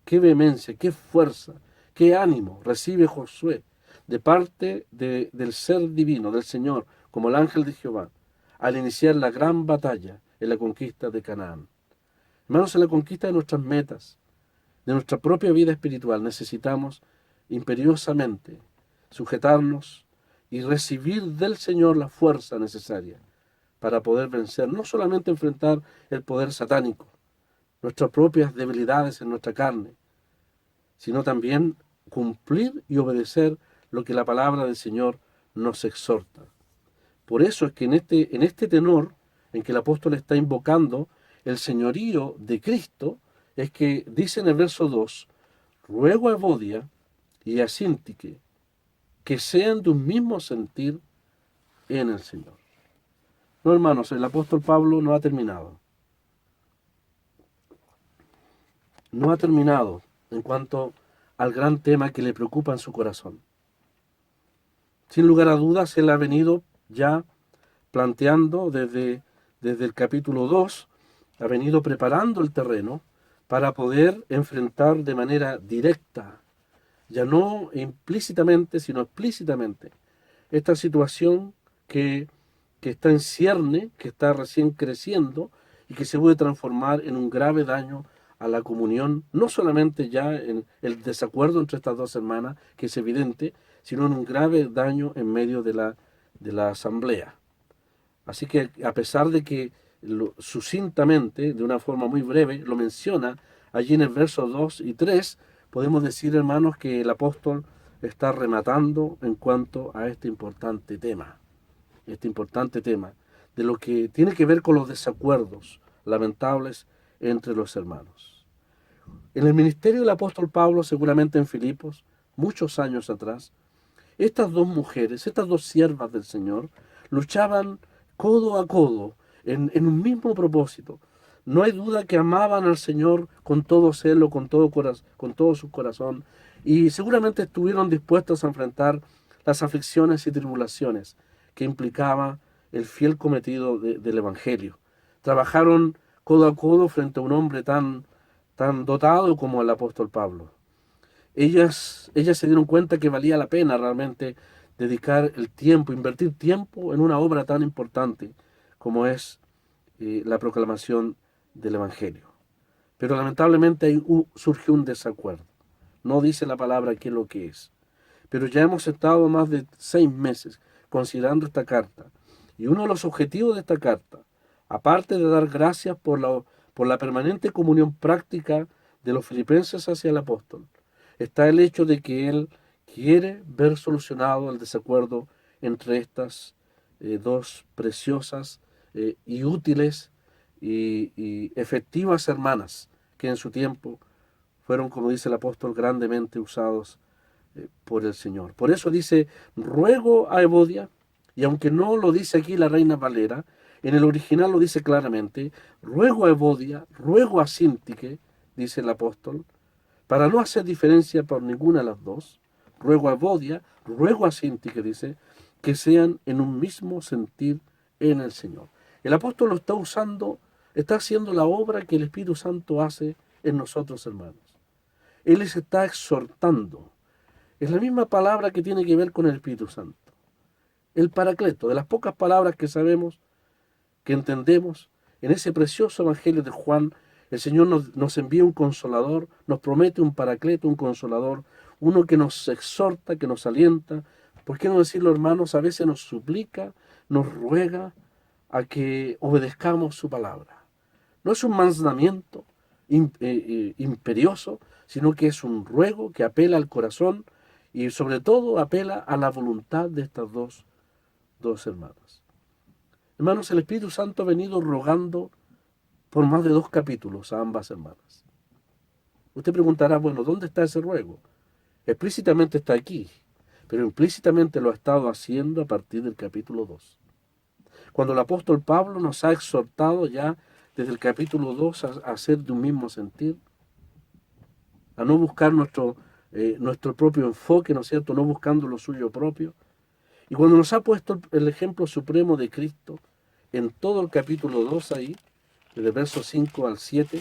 ¡Qué vehemencia! ¡Qué fuerza! ¡Qué ánimo recibe Josué de parte del ser divino, del Señor, como el ángel de Jehová, al iniciar la gran batalla en la conquista de Canaán! Hermanos, en la conquista de nuestras metas, de nuestra propia vida espiritual, necesitamos imperiosamente sujetarnos y recibir del Señor la fuerza necesaria para poder vencer, no solamente enfrentar el poder satánico, nuestras propias debilidades en nuestra carne, sino también cumplir y obedecer lo que la palabra del Señor nos exhorta. Por eso es que en este tenor en que el apóstol está invocando el señorío de Cristo, es que dice en el verso 2, ruego a Evodia y a Síntique que sean de un mismo sentir en el Señor. No, hermanos, el apóstol Pablo no ha terminado. No ha terminado en cuanto al gran tema que le preocupa en su corazón. Sin lugar a dudas, él ha venido ya planteando desde el capítulo 2, ha venido preparando el terreno para poder enfrentar de manera directa, ya no implícitamente, sino explícitamente, esta situación que está en cierne, que está recién creciendo y que se puede transformar en un grave daño a la comunión, no solamente ya en el desacuerdo entre estas dos hermanas, que es evidente, sino en un grave daño en medio de la asamblea. Así que a pesar de que sucintamente, de una forma muy breve, lo menciona allí en el verso 2 y 3, podemos decir, hermanos, que el apóstol está rematando en cuanto a este importante tema de lo que tiene que ver con los desacuerdos lamentables entre los hermanos. En el ministerio del apóstol Pablo, seguramente en Filipos, muchos años atrás, estas dos mujeres, estas dos siervas del Señor, luchaban codo a codo en un mismo propósito. No hay duda que amaban al Señor con todo celo, con todo su corazón, y seguramente estuvieron dispuestos a enfrentar las aflicciones y tribulaciones que implicaba el fiel cometido del Evangelio. Trabajaron codo a codo frente a un hombre tan dotado como el apóstol Pablo. Ellas se dieron cuenta que valía la pena realmente dedicar el tiempo, invertir tiempo en una obra tan importante como es la proclamación del Evangelio. Pero lamentablemente ahí surge un desacuerdo. No dice la palabra qué es lo que es. Pero ya hemos estado más de 6 meses considerando esta carta. Y uno de los objetivos de esta carta, aparte de dar gracias por la permanente comunión práctica de los filipenses hacia el apóstol, está el hecho de que él quiere ver solucionado el desacuerdo entre estas dos preciosas y útiles y efectivas hermanas que en su tiempo fueron, como dice el apóstol, grandemente usados por el Señor. Por eso dice, ruego a Evodia, y aunque no lo dice aquí la Reina Valera, en el original lo dice claramente, ruego a Evodia, ruego a Síntique, dice el apóstol, para no hacer diferencia por ninguna de las dos, ruego a Evodia, ruego a Síntique, dice, que sean en un mismo sentir en el Señor. El apóstol lo está usando, está haciendo la obra que el Espíritu Santo hace en nosotros, hermanos. Él les está exhortando. Es la misma palabra que tiene que ver con el Espíritu Santo. El Paracleto, de las pocas palabras que sabemos, que entendemos, en ese precioso Evangelio de Juan, el Señor nos envía un consolador, nos promete un Paracleto, un consolador, uno que nos exhorta, que nos alienta. ¿Por qué no decirlo, hermanos? A veces nos suplica, nos ruega a que obedezcamos su palabra. No es un mandamiento imperioso, sino que es un ruego que apela al corazón y sobre todo apela a la voluntad de estas dos hermanas. Hermanos, el Espíritu Santo ha venido rogando por más de 2 capítulos a ambas hermanas. Usted preguntará, bueno, ¿dónde está ese ruego? Explícitamente está aquí, pero implícitamente lo ha estado haciendo a partir del capítulo 2. Cuando el apóstol Pablo nos ha exhortado ya desde el capítulo 2 a ser de un mismo sentir, a no buscar nuestro propio enfoque, ¿no es cierto?, no buscando lo suyo propio. Y cuando nos ha puesto el ejemplo supremo de Cristo, en todo el capítulo 2 ahí, desde el verso 5 al 7,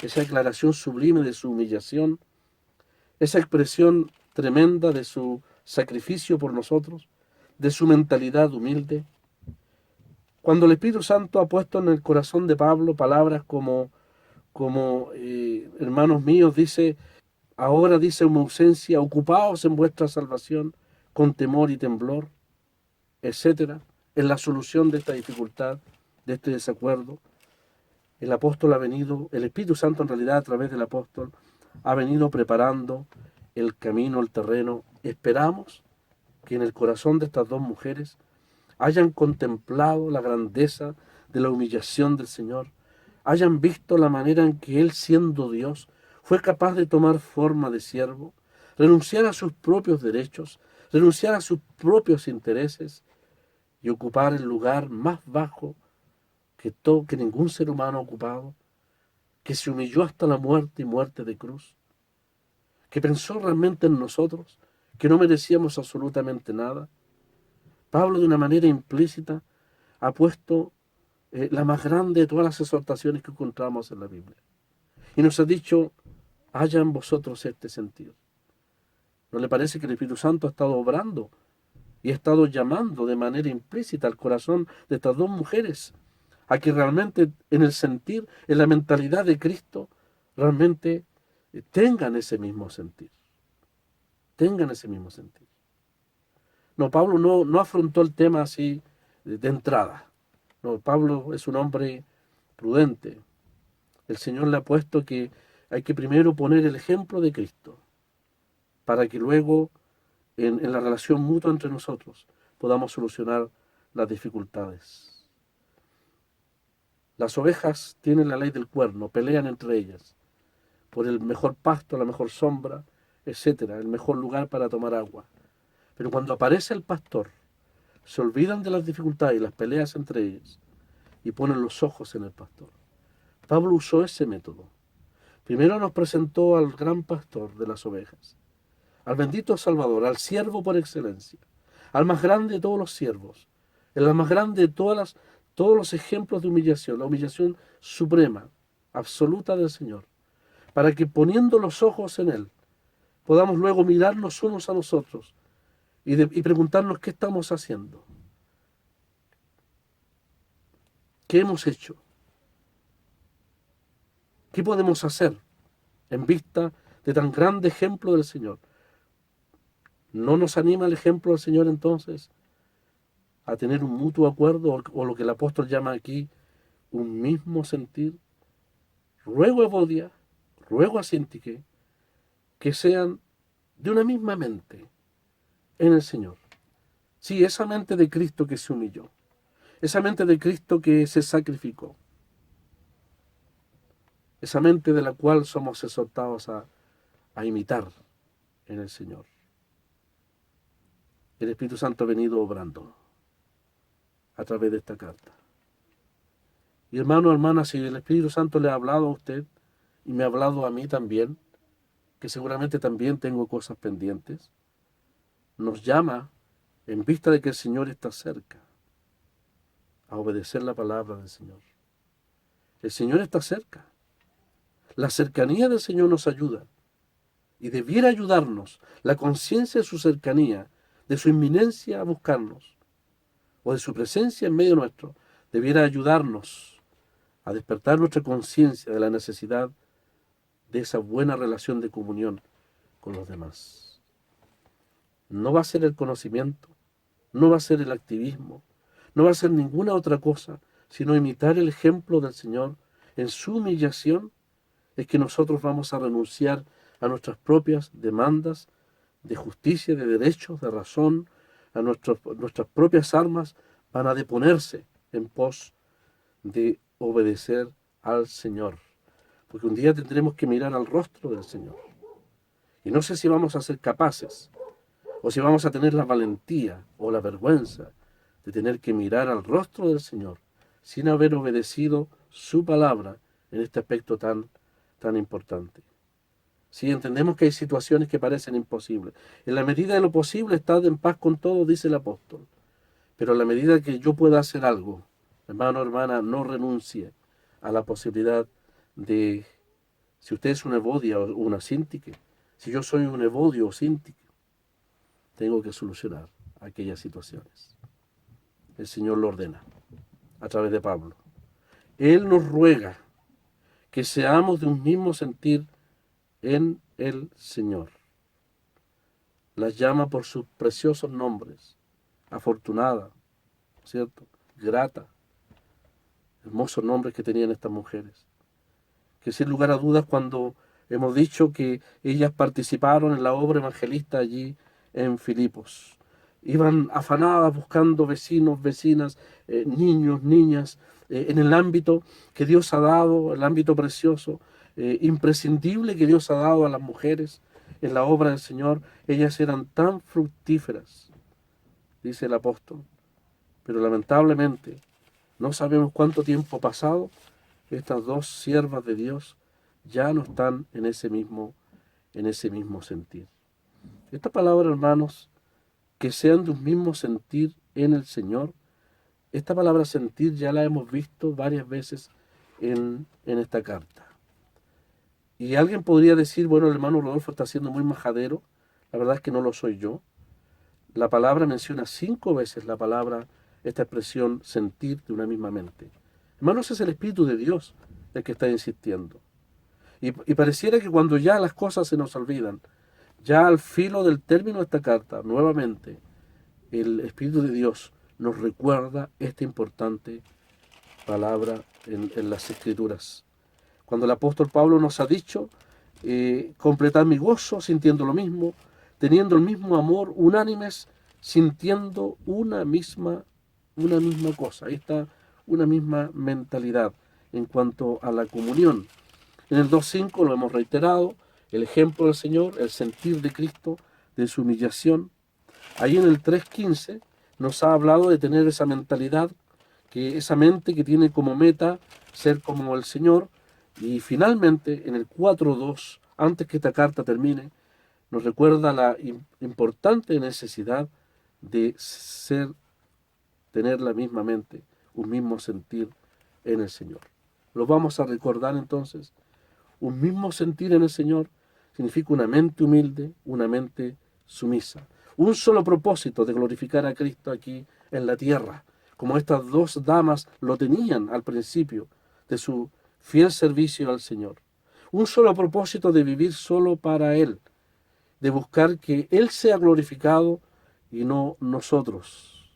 esa declaración sublime de su humillación, esa expresión tremenda de su sacrificio por nosotros, de su mentalidad humilde. Cuando el Espíritu Santo ha puesto en el corazón de Pablo palabras como hermanos míos, dice, ahora dice en ausencia, ocupaos en vuestra salvación con temor y temblor, etcétera, en la solución de esta dificultad, de este desacuerdo. El apóstol ha venido, el Espíritu Santo en realidad a través del apóstol, ha venido preparando el camino, el terreno. Esperamos que en el corazón de estas dos mujeres hayan contemplado la grandeza de la humillación del Señor, hayan visto la manera en que Él, siendo Dios, fue capaz de tomar forma de siervo, renunciar a sus propios derechos, renunciar a sus propios intereses y ocupar el lugar más bajo que ningún ser humano ha ocupado, que se humilló hasta la muerte y muerte de cruz, que pensó realmente en nosotros, que no merecíamos absolutamente nada. Pablo, de una manera implícita, ha puesto la más grande de todas las exhortaciones que encontramos en la Biblia. Y nos ha dicho, haya en vosotros este sentido. ¿No le parece que el Espíritu Santo ha estado obrando y ha estado llamando de manera implícita al corazón de estas dos mujeres a que realmente en el sentir, en la mentalidad de Cristo, realmente tengan ese mismo sentir? Tengan ese mismo sentir. No, Pablo no afrontó el tema así de entrada. No, Pablo es un hombre prudente. El Señor le ha puesto que hay que primero poner el ejemplo de Cristo para que luego en la relación mutua entre nosotros podamos solucionar las dificultades. Las ovejas tienen la ley del cuerno, pelean entre ellas por el mejor pasto, la mejor sombra, etcétera, el mejor lugar para tomar agua. Pero cuando aparece el pastor, se olvidan de las dificultades y las peleas entre ellas y ponen los ojos en el pastor. Pablo usó ese método. Primero nos presentó al gran pastor de las ovejas, al bendito Salvador, al siervo por excelencia, al más grande de todos los siervos, el más grande de todos los ejemplos de humillación, la humillación suprema, absoluta del Señor, para que poniendo los ojos en Él, podamos luego mirarnos unos a nosotros y preguntarnos qué estamos haciendo, qué hemos hecho, qué podemos hacer en vista de tan grande ejemplo del Señor. ¿No nos anima el ejemplo del Señor entonces a tener un mutuo acuerdo o lo que el apóstol llama aquí un mismo sentir? Ruego a Evodia, ruego a Síntique que sean de una misma mente en el Señor. Sí, esa mente de Cristo que se humilló, esa mente de Cristo que se sacrificó, esa mente de la cual somos exhortados a imitar en el Señor. El Espíritu Santo ha venido obrando a través de esta carta. Y hermano, hermana, si el Espíritu Santo le ha hablado a usted y me ha hablado a mí también, que seguramente también tengo cosas pendientes, nos llama, en vista de que el Señor está cerca, a obedecer la palabra del Señor. El Señor está cerca. La cercanía del Señor nos ayuda y debiera ayudarnos la conciencia de su cercanía, de su inminencia a buscarnos, o de su presencia en medio nuestro, debiera ayudarnos a despertar nuestra conciencia de la necesidad de esa buena relación de comunión con los demás. No va a ser el conocimiento, no va a ser el activismo, no va a ser ninguna otra cosa, sino imitar el ejemplo del Señor en su humillación, es que nosotros vamos a renunciar a nuestras propias demandas de justicia, de derechos, de razón, a nuestras propias armas van a deponerse en pos de obedecer al Señor. Porque un día tendremos que mirar al rostro del Señor. Y no sé si vamos a ser capaces, o si vamos a tener la valentía o la vergüenza de tener que mirar al rostro del Señor sin haber obedecido su palabra en este aspecto tan importante. Sí, entendemos que hay situaciones que parecen imposibles. En la medida de lo posible, estad en paz con todo, dice el apóstol. Pero en la medida que yo pueda hacer algo, hermano, hermana, no renuncie a la posibilidad de, si usted es una Evodia o una Síntique, si yo soy un Evodio o Síntique, tengo que solucionar aquellas situaciones. El Señor lo ordena a través de Pablo. Él nos ruega que seamos de un mismo sentir en el Señor. Las llama por sus preciosos nombres. Afortunada, ¿cierto? Grata. Hermosos nombres que tenían estas mujeres. Que sin lugar a dudas, cuando hemos dicho que ellas participaron en la obra evangelista allí en Filipos, iban afanadas buscando vecinos, vecinas, niños, niñas, en el ámbito que Dios ha dado, el ámbito precioso, imprescindible que Dios ha dado a las mujeres en la obra del Señor. Ellas eran tan fructíferas, dice el apóstol, pero lamentablemente no sabemos cuánto tiempo ha pasado. Estas dos siervas de Dios ya no están en ese mismo sentir. Esta palabra, hermanos, que sean de un mismo sentir en el Señor, esta palabra sentir ya la hemos visto varias veces en esta carta. Y alguien podría decir, bueno, el hermano Rodolfo está siendo muy majadero. La verdad es que no lo soy yo. La palabra menciona 5 veces esta expresión sentir de una misma mente. Hermanos, es el Espíritu de Dios el que está insistiendo. Y pareciera que cuando ya las cosas se nos olvidan, ya al filo del término de esta carta, nuevamente, el Espíritu de Dios nos recuerda esta importante palabra en las Escrituras. Cuando el apóstol Pablo nos ha dicho, completad mi gozo sintiendo lo mismo, teniendo el mismo amor, unánimes, sintiendo una misma cosa. Ahí está una misma mentalidad en cuanto a la comunión. En el 2.5 lo hemos reiterado, el ejemplo del Señor, el sentir de Cristo, de su humillación. Ahí en el 3.15 nos ha hablado de tener esa mentalidad, esa mente que tiene como meta ser como el Señor. Y finalmente en el 4.2, antes que esta carta termine, nos recuerda la importante necesidad de tener la misma mente, un mismo sentir en el Señor. Lo vamos a recordar entonces. Un mismo sentir en el Señor significa una mente humilde, una mente sumisa. un solo propósito de glorificar a Cristo aquí en la tierra, como estas dos damas lo tenían al principio de su fiel servicio al Señor. Un solo propósito de vivir solo para Él, de buscar que Él sea glorificado y no nosotros.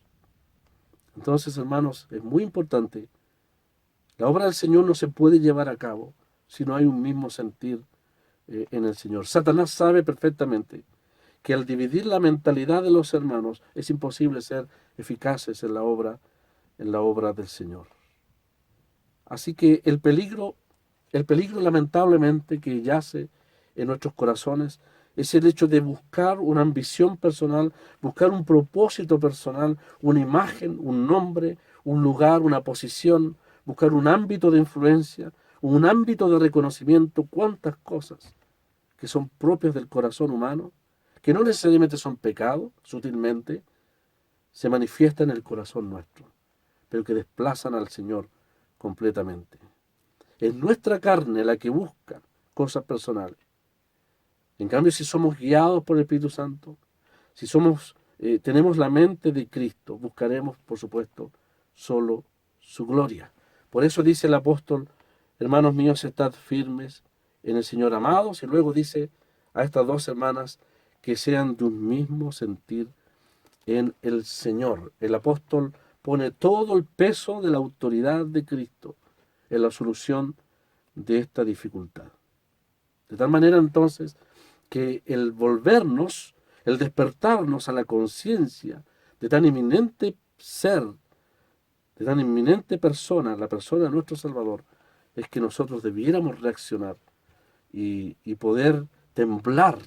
Entonces, hermanos, es muy importante. La obra del Señor no se puede llevar a cabo si no hay un mismo sentir en el Señor. Satanás sabe perfectamente que al dividir la mentalidad de los hermanos es imposible ser eficaces en la obra del Señor. Así que el peligro lamentablemente que yace en nuestros corazones es el hecho de buscar una ambición personal, buscar un propósito personal, una imagen, un nombre, un lugar, una posición, buscar un ámbito de influencia, un ámbito de reconocimiento, cuántas cosas que son propias del corazón humano, que no necesariamente son pecado, sutilmente, se manifiestan en el corazón nuestro, pero que desplazan al Señor completamente. Es nuestra carne la que busca cosas personales. En cambio, si somos guiados por el Espíritu Santo, si tenemos la mente de Cristo, buscaremos, por supuesto, solo su gloria. Por eso dice el apóstol, hermanos míos, estad firmes en el Señor, amados, y luego dice a estas dos hermanas que sean de un mismo sentir en el Señor. El apóstol pone todo el peso de la autoridad de Cristo en la solución de esta dificultad. De tal manera entonces que el volvernos, el despertarnos a la conciencia de tan inminente ser, de tan inminente persona, la persona de nuestro Salvador, es que nosotros debiéramos reaccionar y poder temblar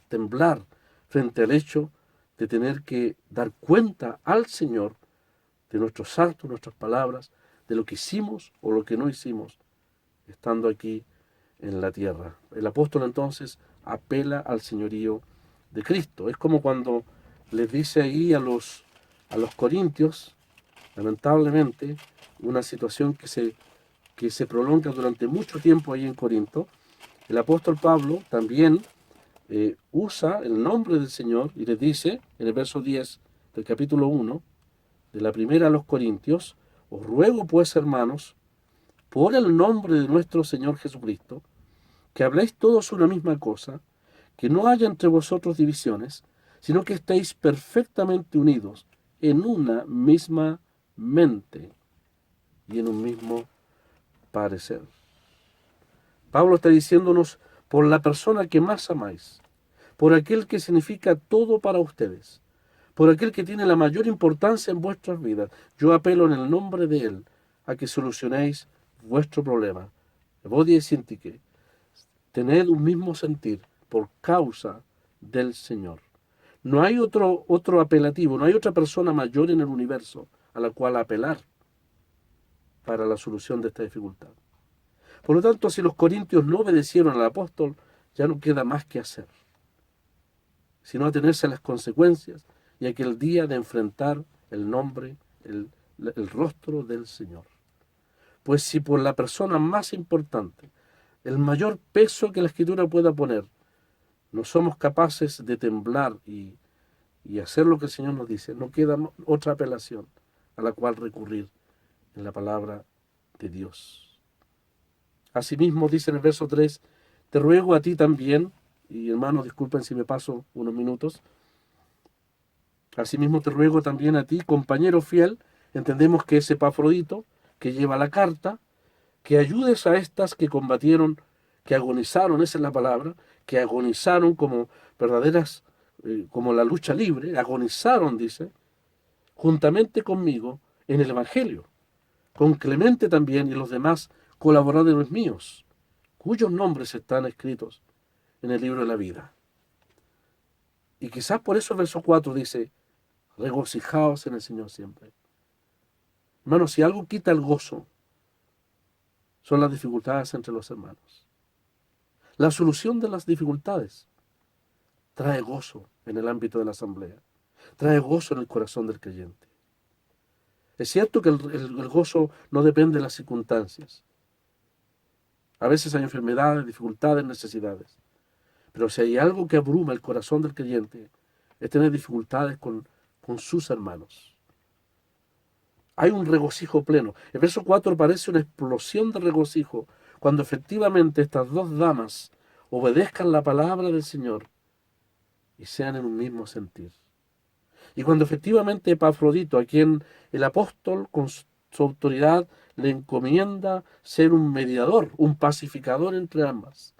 frente al hecho de tener que dar cuenta al Señor de nuestros actos, nuestras palabras, de lo que hicimos o lo que no hicimos estando aquí en la tierra. El apóstol entonces apela al señorío de Cristo. Es como cuando les dice ahí a los corintios, lamentablemente, una situación que se prolonga durante mucho tiempo ahí en Corinto. El apóstol Pablo también usa el nombre del Señor y les dice en el verso 10 del capítulo 1 de la primera a los Corintios: os ruego pues, hermanos, por el nombre de nuestro Señor Jesucristo, que habléis todos una misma cosa, que no haya entre vosotros divisiones, sino que estéis perfectamente unidos en una misma mente y en un mismo parecer. Pablo está diciéndonos: por la persona que más amáis, por aquel que significa todo para ustedes, por aquel que tiene la mayor importancia en vuestras vidas, yo apelo en el nombre de Él a que solucionéis vuestro problema. Bodie sintique, tened un mismo sentir por causa del Señor. No hay otro apelativo, no hay otra persona mayor en el universo a la cual apelar para la solución de esta dificultad. Por lo tanto, si los corintios no obedecieron al apóstol, ya no queda más que hacer, sino atenerse a las consecuencias y aquel día de enfrentar el nombre, el rostro del Señor. Pues si por la persona más importante, el mayor peso que la Escritura pueda poner, no somos capaces de temblar y hacer lo que el Señor nos dice, no queda otra apelación a la cual recurrir en la palabra de Dios. Asimismo, dice en el verso 3, te ruego a ti también, y hermanos, disculpen si me paso unos minutos, asimismo te ruego también a ti, compañero fiel, entendemos que es Epafrodito, que lleva la carta, que ayudes a estas que combatieron, que agonizaron, esa es la palabra, que agonizaron como verdaderas, como la lucha libre, agonizaron, dice, juntamente conmigo en el Evangelio, con Clemente también y los demás colaboradores míos, cuyos nombres están escritos en el libro de la vida. Y quizás por eso el verso 4 dice, regocijaos en el Señor siempre. Hermanos, si algo quita el gozo, son las dificultades entre los hermanos. La solución de las dificultades trae gozo en el ámbito de la asamblea, trae gozo en el corazón del creyente. Es cierto que el gozo no depende de las circunstancias. A veces hay enfermedades, dificultades, necesidades. Pero si hay algo que abruma el corazón del creyente, es tener dificultades con sus hermanos. Hay un regocijo pleno. El verso 4 parece una explosión de regocijo cuando efectivamente estas dos damas obedezcan la palabra del Señor y sean en un mismo sentir. Y cuando efectivamente Epafrodito, a quien el apóstol con su autoridad le encomienda ser un mediador, un pacificador entre ambas.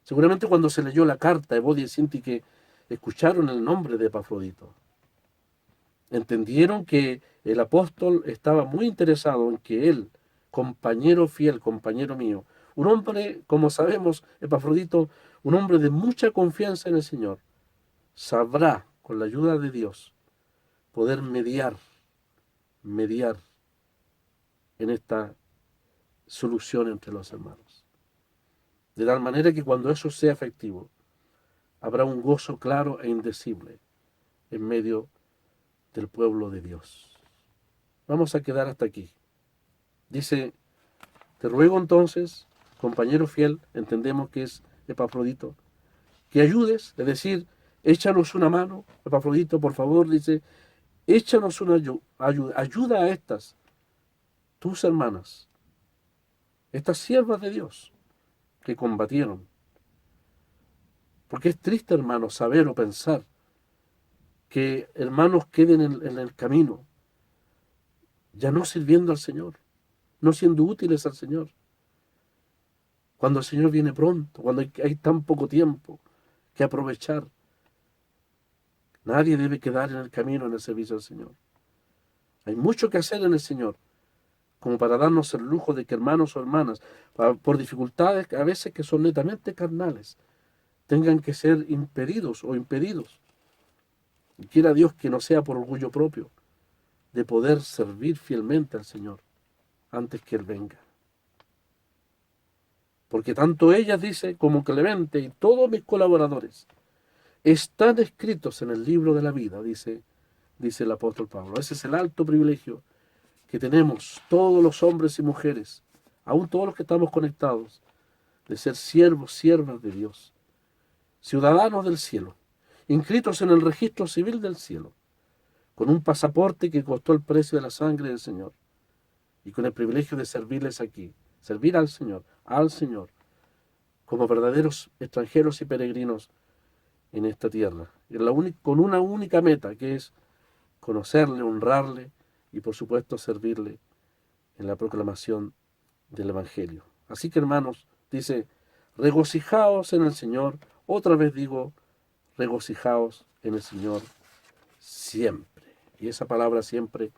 Seguramente cuando se leyó la carta, Evodia y Síntique escucharon el nombre de Epafrodito. Entendieron que el apóstol estaba muy interesado en que él, compañero fiel, compañero mío, un hombre, como sabemos, Epafrodito, un hombre de mucha confianza en el Señor, sabrá, con la ayuda de Dios, poder mediar en esta solución entre los hermanos. De tal manera que cuando eso sea efectivo, habrá un gozo claro e indecible en medio del pueblo de Dios. Vamos a quedar hasta aquí. Dice, te ruego entonces, compañero fiel, entendemos que es Epafrodito, que ayudes, es decir, échanos una mano, Epafrodito, por favor, dice, échanos una ayuda a estas, tus hermanas, estas siervas de Dios que combatieron. Porque es triste, hermanos, saber o pensar que hermanos queden en el camino, ya no sirviendo al Señor, no siendo útiles al Señor. Cuando el Señor viene pronto, cuando hay tan poco tiempo que aprovechar, nadie debe quedar en el camino en el servicio del Señor. Hay mucho que hacer en el Señor, como para darnos el lujo de que hermanos o hermanas, por dificultades a veces que son netamente carnales, tengan que ser impedidos o impedidos. Y quiera Dios que no sea por orgullo propio, de poder servir fielmente al Señor antes que Él venga. Porque tanto ellas, dice, como Clemente y todos mis colaboradores están escritos en el libro de la vida, dice el apóstol Pablo. Ese es el alto privilegio que tenemos todos los hombres y mujeres, aún todos los que estamos conectados, de ser siervos, siervas de Dios, ciudadanos del cielo, inscritos en el registro civil del cielo, con un pasaporte que costó el precio de la sangre del Señor, y con el privilegio de servirles aquí, servir al Señor, como verdaderos extranjeros y peregrinos en esta tierra, con una única meta, que es conocerle, honrarle y por supuesto servirle en la proclamación del Evangelio. Así que, hermanos, dice, regocijaos en el Señor. Otra vez digo, regocijaos en el Señor siempre. Y esa palabra siempre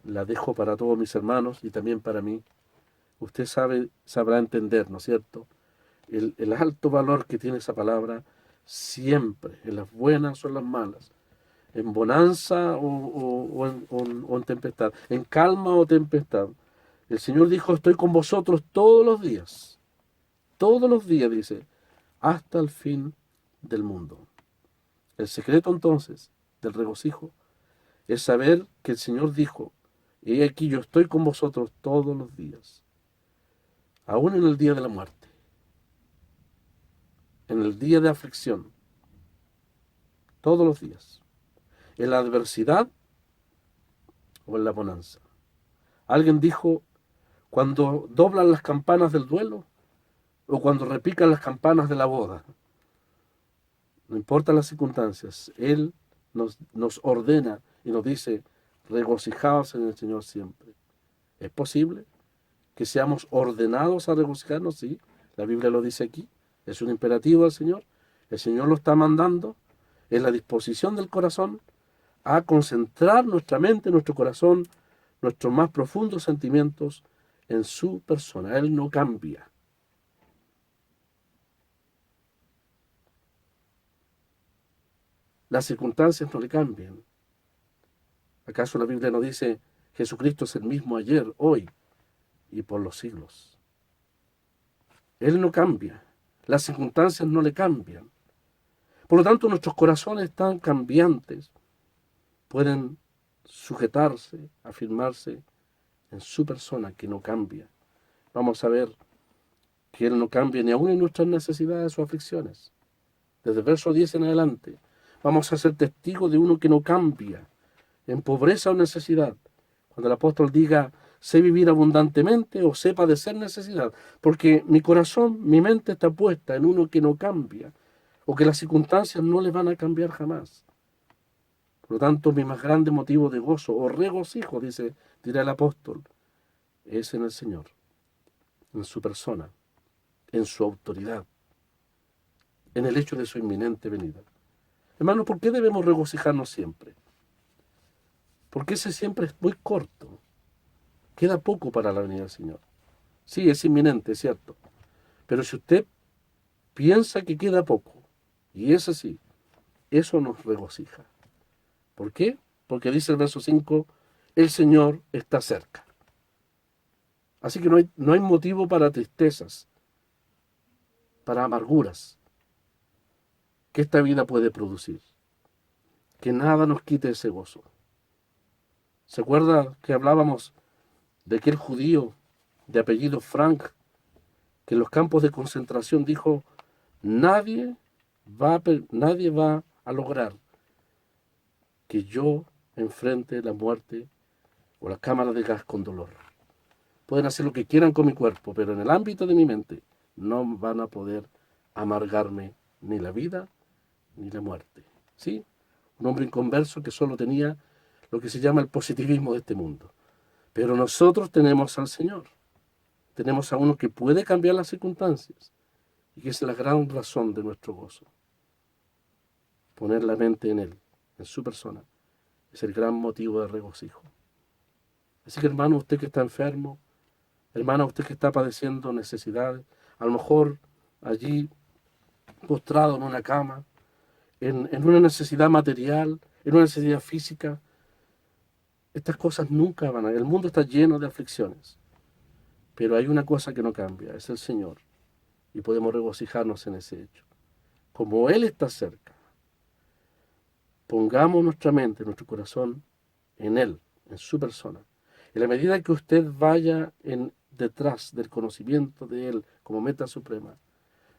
la dejo para todos mis hermanos y también para mí. Usted sabrá entender, ¿no es cierto?, el alto valor que tiene esa palabra siempre, en las buenas o en las malas, en bonanza o en tempestad, en calma o tempestad. El Señor dijo, estoy con vosotros todos los días, dice, hasta el fin del mundo. El secreto entonces del regocijo es saber que el Señor dijo, he aquí yo estoy con vosotros todos los días, aún en el día de la muerte, en el día de aflicción, todos los días, en la adversidad o en la bonanza. Alguien dijo, cuando doblan las campanas del duelo o cuando repican las campanas de la boda, no importa las circunstancias, Él nos ordena y nos dice, regocijaos en el Señor siempre. ¿Es posible que seamos ordenados a regocijarnos? Sí, la Biblia lo dice aquí. Es un imperativo del Señor. El Señor lo está mandando. Es la disposición del corazón a concentrar nuestra mente, nuestro corazón, nuestros más profundos sentimientos en su persona. Él no cambia. Las circunstancias no le cambian. ¿Acaso la Biblia no dice Jesucristo es el mismo ayer, hoy y por los siglos? Él no cambia. Las circunstancias no le cambian. Por lo tanto, nuestros corazones tan cambiantes pueden sujetarse, afirmarse en su persona que no cambia. Vamos a ver que Él no cambia ni aún en nuestras necesidades o aflicciones. Desde el verso 10 en adelante, Vamos a ser testigos de uno que no cambia, en pobreza o necesidad. Cuando el apóstol diga, sé vivir abundantemente o sé padecer necesidad, porque mi corazón, mi mente está puesta en uno que no cambia, o que las circunstancias no le van a cambiar jamás. Por lo tanto, mi más grande motivo de gozo o regocijo, dirá el apóstol, es en el Señor, en su persona, en su autoridad, en el hecho de su inminente venida. Hermanos, ¿por qué debemos regocijarnos siempre? Porque ese siempre es muy corto. Queda poco para la venida del Señor. Sí, es inminente, es cierto. Pero si usted piensa que queda poco, y es así, eso nos regocija. ¿Por qué? Porque dice el verso 5, el Señor está cerca. Así que no hay motivo para tristezas, para amarguras, que esta vida puede producir. Que nada nos quite ese gozo. ¿Se acuerda que hablábamos de aquel judío de apellido Frank, que en los campos de concentración dijo, nadie va a lograr que yo enfrente la muerte o la cámara de gas con dolor? Pueden hacer lo que quieran con mi cuerpo, pero en el ámbito de mi mente no van a poder amargarme ni la vida ni la muerte. ¿Sí? Un hombre inconverso que solo tenía lo que se llama el positivismo de este mundo. Pero nosotros tenemos al Señor. Tenemos a uno que puede cambiar las circunstancias y que es la gran razón de nuestro gozo. Poner la mente en Él, en su persona, es el gran motivo de regocijo. Así que hermano, usted que está enfermo, hermana, usted que está padeciendo necesidades, a lo mejor allí postrado en una cama, en una necesidad material, en una necesidad física, estas cosas nunca van a... El mundo está lleno de aflicciones, pero hay una cosa que no cambia, es el Señor, y podemos regocijarnos en ese hecho. Como Él está cerca, pongamos nuestra mente, nuestro corazón en Él, en su persona. En la medida que usted vaya detrás del conocimiento de Él como meta suprema,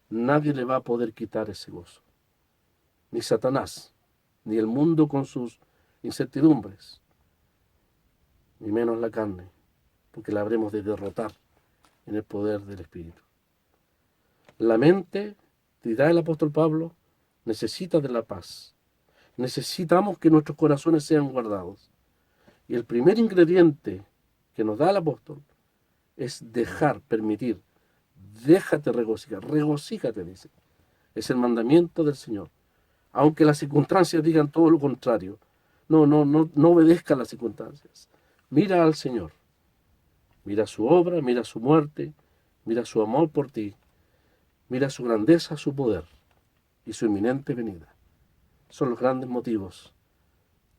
nadie le va a poder quitar ese gozo. Ni Satanás, ni el mundo con sus incertidumbres, ni menos la carne, porque la habremos de derrotar en el poder del Espíritu. La mente, dirá el apóstol Pablo, necesita de la paz. Necesitamos que nuestros corazones sean guardados. Y el primer ingrediente que nos da el apóstol es permitir. Déjate regocijar, regocíjate, dice. Es el mandamiento del Señor. Aunque las circunstancias digan todo lo contrario. No obedezca a las circunstancias. Mira al Señor. Mira su obra, mira su muerte, mira su amor por ti. Mira su grandeza, su poder y su inminente venida. Son los grandes motivos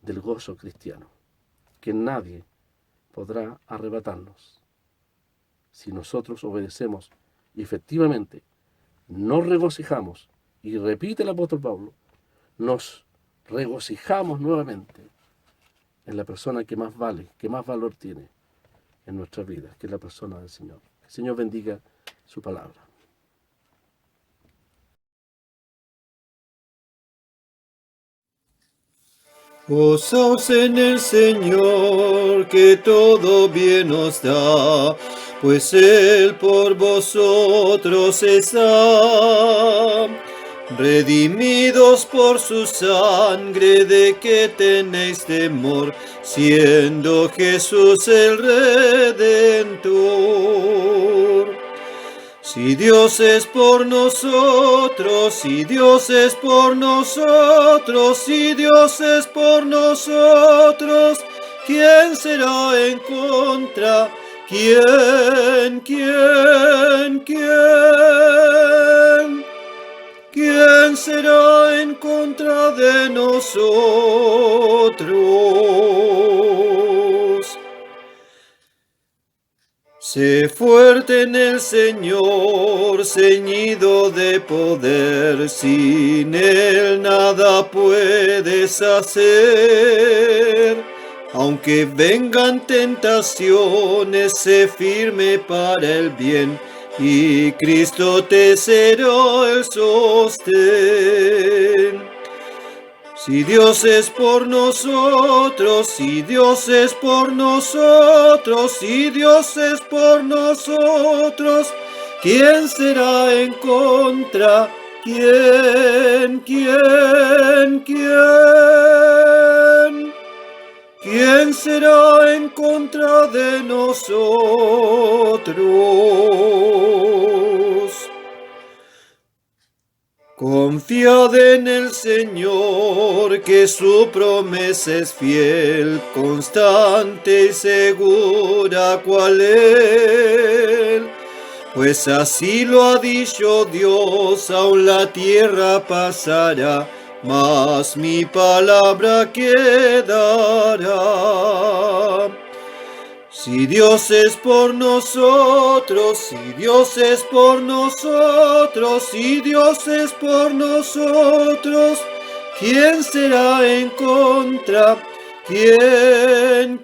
del gozo cristiano, que nadie podrá arrebatarnos. Si nosotros obedecemos y efectivamente nos regocijamos, y repite el apóstol Pablo, nos regocijamos nuevamente en la persona que más vale, que más valor tiene en nuestra vida, que es la persona del Señor. Que el Señor bendiga su palabra. Gozaos en el Señor, que todo bien os da, pues Él por vosotros está. Redimidos por su sangre, ¿de qué tenéis temor, siendo Jesús el Redentor? Si Dios es por nosotros, si Dios es por nosotros, si Dios es por nosotros, ¿quién será en contra? ¿Quién? ¿Quién será en contra de nosotros? Sé fuerte en el Señor, ceñido de poder, sin Él nada puedes hacer. Aunque vengan tentaciones, sé firme para el bien, y Cristo te será el sostén. Si Dios es por nosotros, si Dios es por nosotros, si Dios es por nosotros, ¿quién será en contra? ¿Quién? ¿Quién será en contra de nosotros? Confiad en el Señor, que su promesa es fiel, constante y segura cual Él. Pues así lo ha dicho Dios, aun la tierra pasará, mas mi palabra quedará. Si Dios es por nosotros, si Dios es por nosotros, si Dios es por nosotros, ¿quién será en contra? ¿Quién?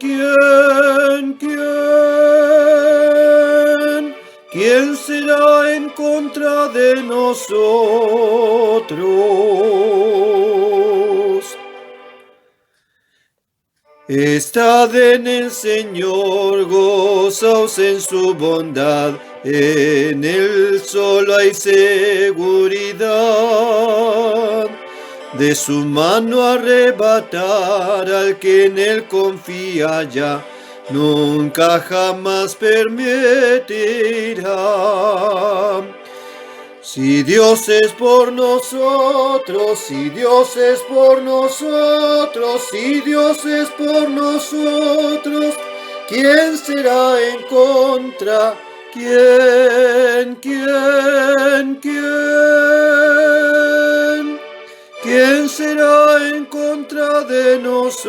¿Quién será en contra de nosotros? Estad en el Señor, gozaos en su bondad, en Él solo hay seguridad. De su mano arrebatar al que en Él confía ya, nunca jamás permitirá. Si Dios es por nosotros, si Dios es por nosotros, si Dios es por nosotros, ¿quién será en contra? ¿Quién? ¿Quién será en contra de nosotros?